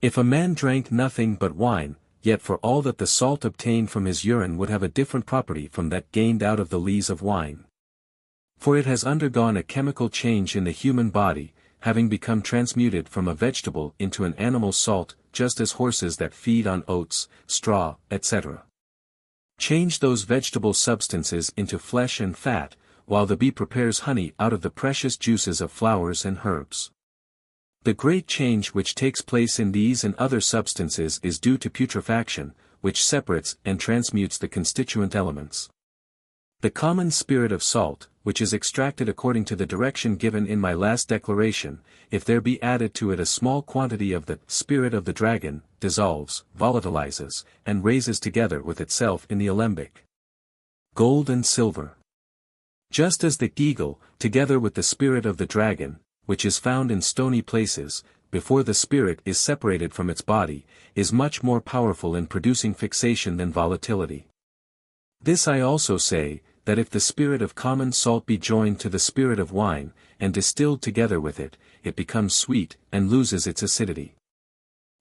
If a man drank nothing but wine, yet for all that the salt obtained from his urine would have a different property from that gained out of the lees of wine. For it has undergone a chemical change in the human body, having become transmuted from a vegetable into an animal salt, just as horses that feed on oats, straw, etc. change those vegetable substances into flesh and fat, while the bee prepares honey out of the precious juices of flowers and herbs. The great change which takes place in these and other substances is due to putrefaction, which separates and transmutes the constituent elements. The common spirit of salt, which is extracted according to the direction given in my last declaration, if there be added to it a small quantity of the spirit of the dragon, dissolves, volatilizes, and raises together with itself in the alembic. Gold and silver. Just as the eagle, together with the spirit of the dragon, which is found in stony places, before the spirit is separated from its body, is much more powerful in producing fixation than volatility. This I also say, that if the spirit of common salt be joined to the spirit of wine, and distilled together with it, it becomes sweet, and loses its acidity.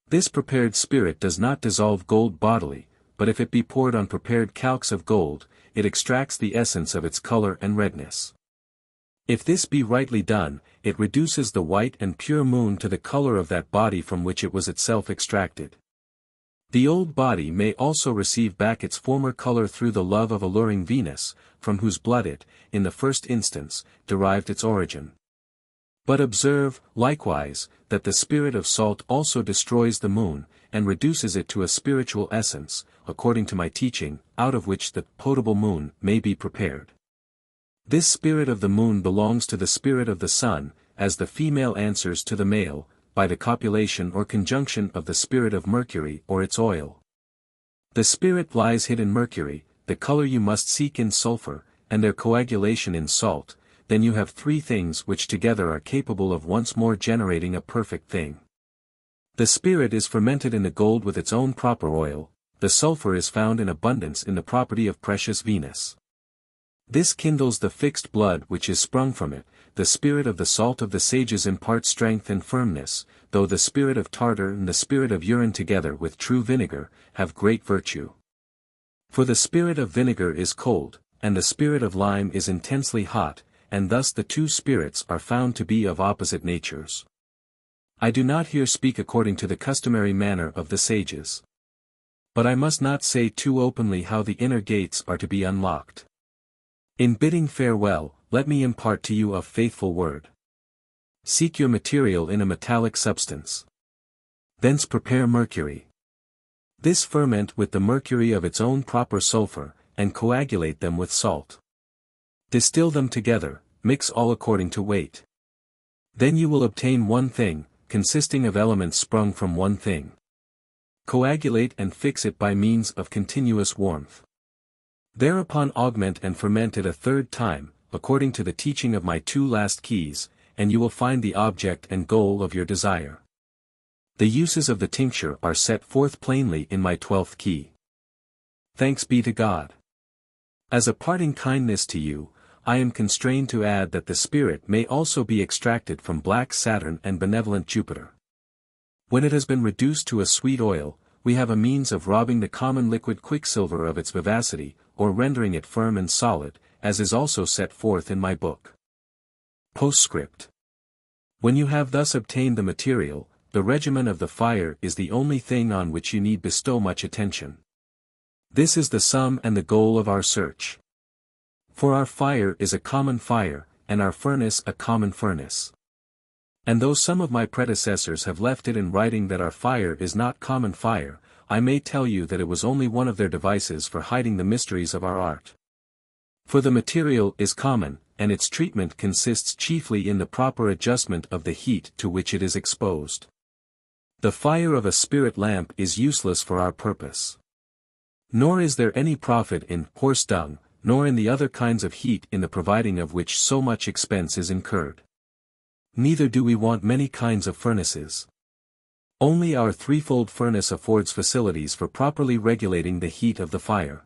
This prepared spirit does not dissolve gold bodily, but if it be poured on prepared calx of gold, it extracts the essence of its color and redness. If this be rightly done, it reduces the white and pure moon to the color of that body from which it was itself extracted. The old body may also receive back its former color through the love of alluring Venus, from whose blood it, in the first instance, derived its origin. But observe, likewise, that the spirit of salt also destroys the moon, and reduces it to a spiritual essence, according to my teaching, out of which the potable moon may be prepared. This spirit of the moon belongs to the spirit of the sun, as the female answers to the male, by the copulation or conjunction of the spirit of Mercury or its oil. The spirit lies hid in Mercury, the color you must seek in sulphur, and their coagulation in salt, then you have three things which together are capable of once more generating a perfect thing. The spirit is fermented in the gold with its own proper oil, the sulphur is found in abundance in the property of precious Venus. This kindles the fixed blood which is sprung from it, the spirit of the salt of the sages imparts strength and firmness, though the spirit of tartar and the spirit of urine together with true vinegar, have great virtue. For the spirit of vinegar is cold, and the spirit of lime is intensely hot, and thus the two spirits are found to be of opposite natures. I do not here speak according to the customary manner of the sages. But I must not say too openly how the inner gates are to be unlocked. In bidding farewell, let me impart to you a faithful word. Seek your material in a metallic substance. Thence prepare mercury. This ferment with the mercury of its own proper sulphur, and coagulate them with salt. Distill them together, mix all according to weight. Then you will obtain one thing, consisting of elements sprung from one thing. Coagulate and fix it by means of continuous warmth. Thereupon augment and ferment it a third time, according to the teaching of my two last keys, and you will find the object and goal of your desire. The uses of the tincture are set forth plainly in my 12th key. Thanks be to God. As a parting kindness to you, I am constrained to add that the spirit may also be extracted from black Saturn and benevolent Jupiter. When it has been reduced to a sweet oil, we have a means of robbing the common liquid quicksilver of its vivacity, or rendering it firm and solid, as is also set forth in my book. Postscript. When you have thus obtained the material, the regimen of the fire is the only thing on which you need bestow much attention. This is the sum and the goal of our search. For our fire is a common fire, and our furnace a common furnace. And though some of my predecessors have left it in writing that our fire is not common fire, I may tell you that it was only one of their devices for hiding the mysteries of our art. For the material is common, and its treatment consists chiefly in the proper adjustment of the heat to which it is exposed. The fire of a spirit lamp is useless for our purpose. Nor is there any profit in horse dung, nor in the other kinds of heat in the providing of which so much expense is incurred. Neither do we want many kinds of furnaces. Only our threefold furnace affords facilities for properly regulating the heat of the fire.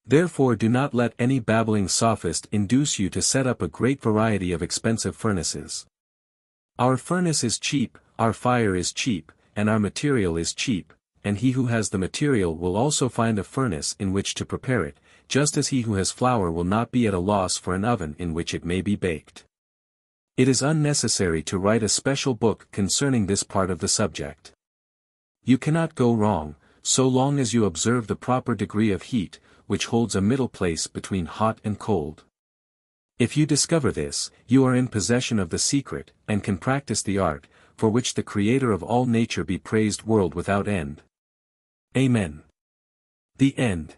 Therefore do not let any babbling sophist induce you to set up a great variety of expensive furnaces. Our furnace is cheap, our fire is cheap, and our material is cheap, and he who has the material will also find a furnace in which to prepare it, just as he who has flour will not be at a loss for an oven in which it may be baked. It is unnecessary to write a special book concerning this part of the subject. You cannot go wrong, so long as you observe the proper degree of heat, which holds a middle place between hot and cold. If you discover this, you are in possession of the secret, and can practice the art, for which the Creator of all nature be praised, world without end. Amen. The End.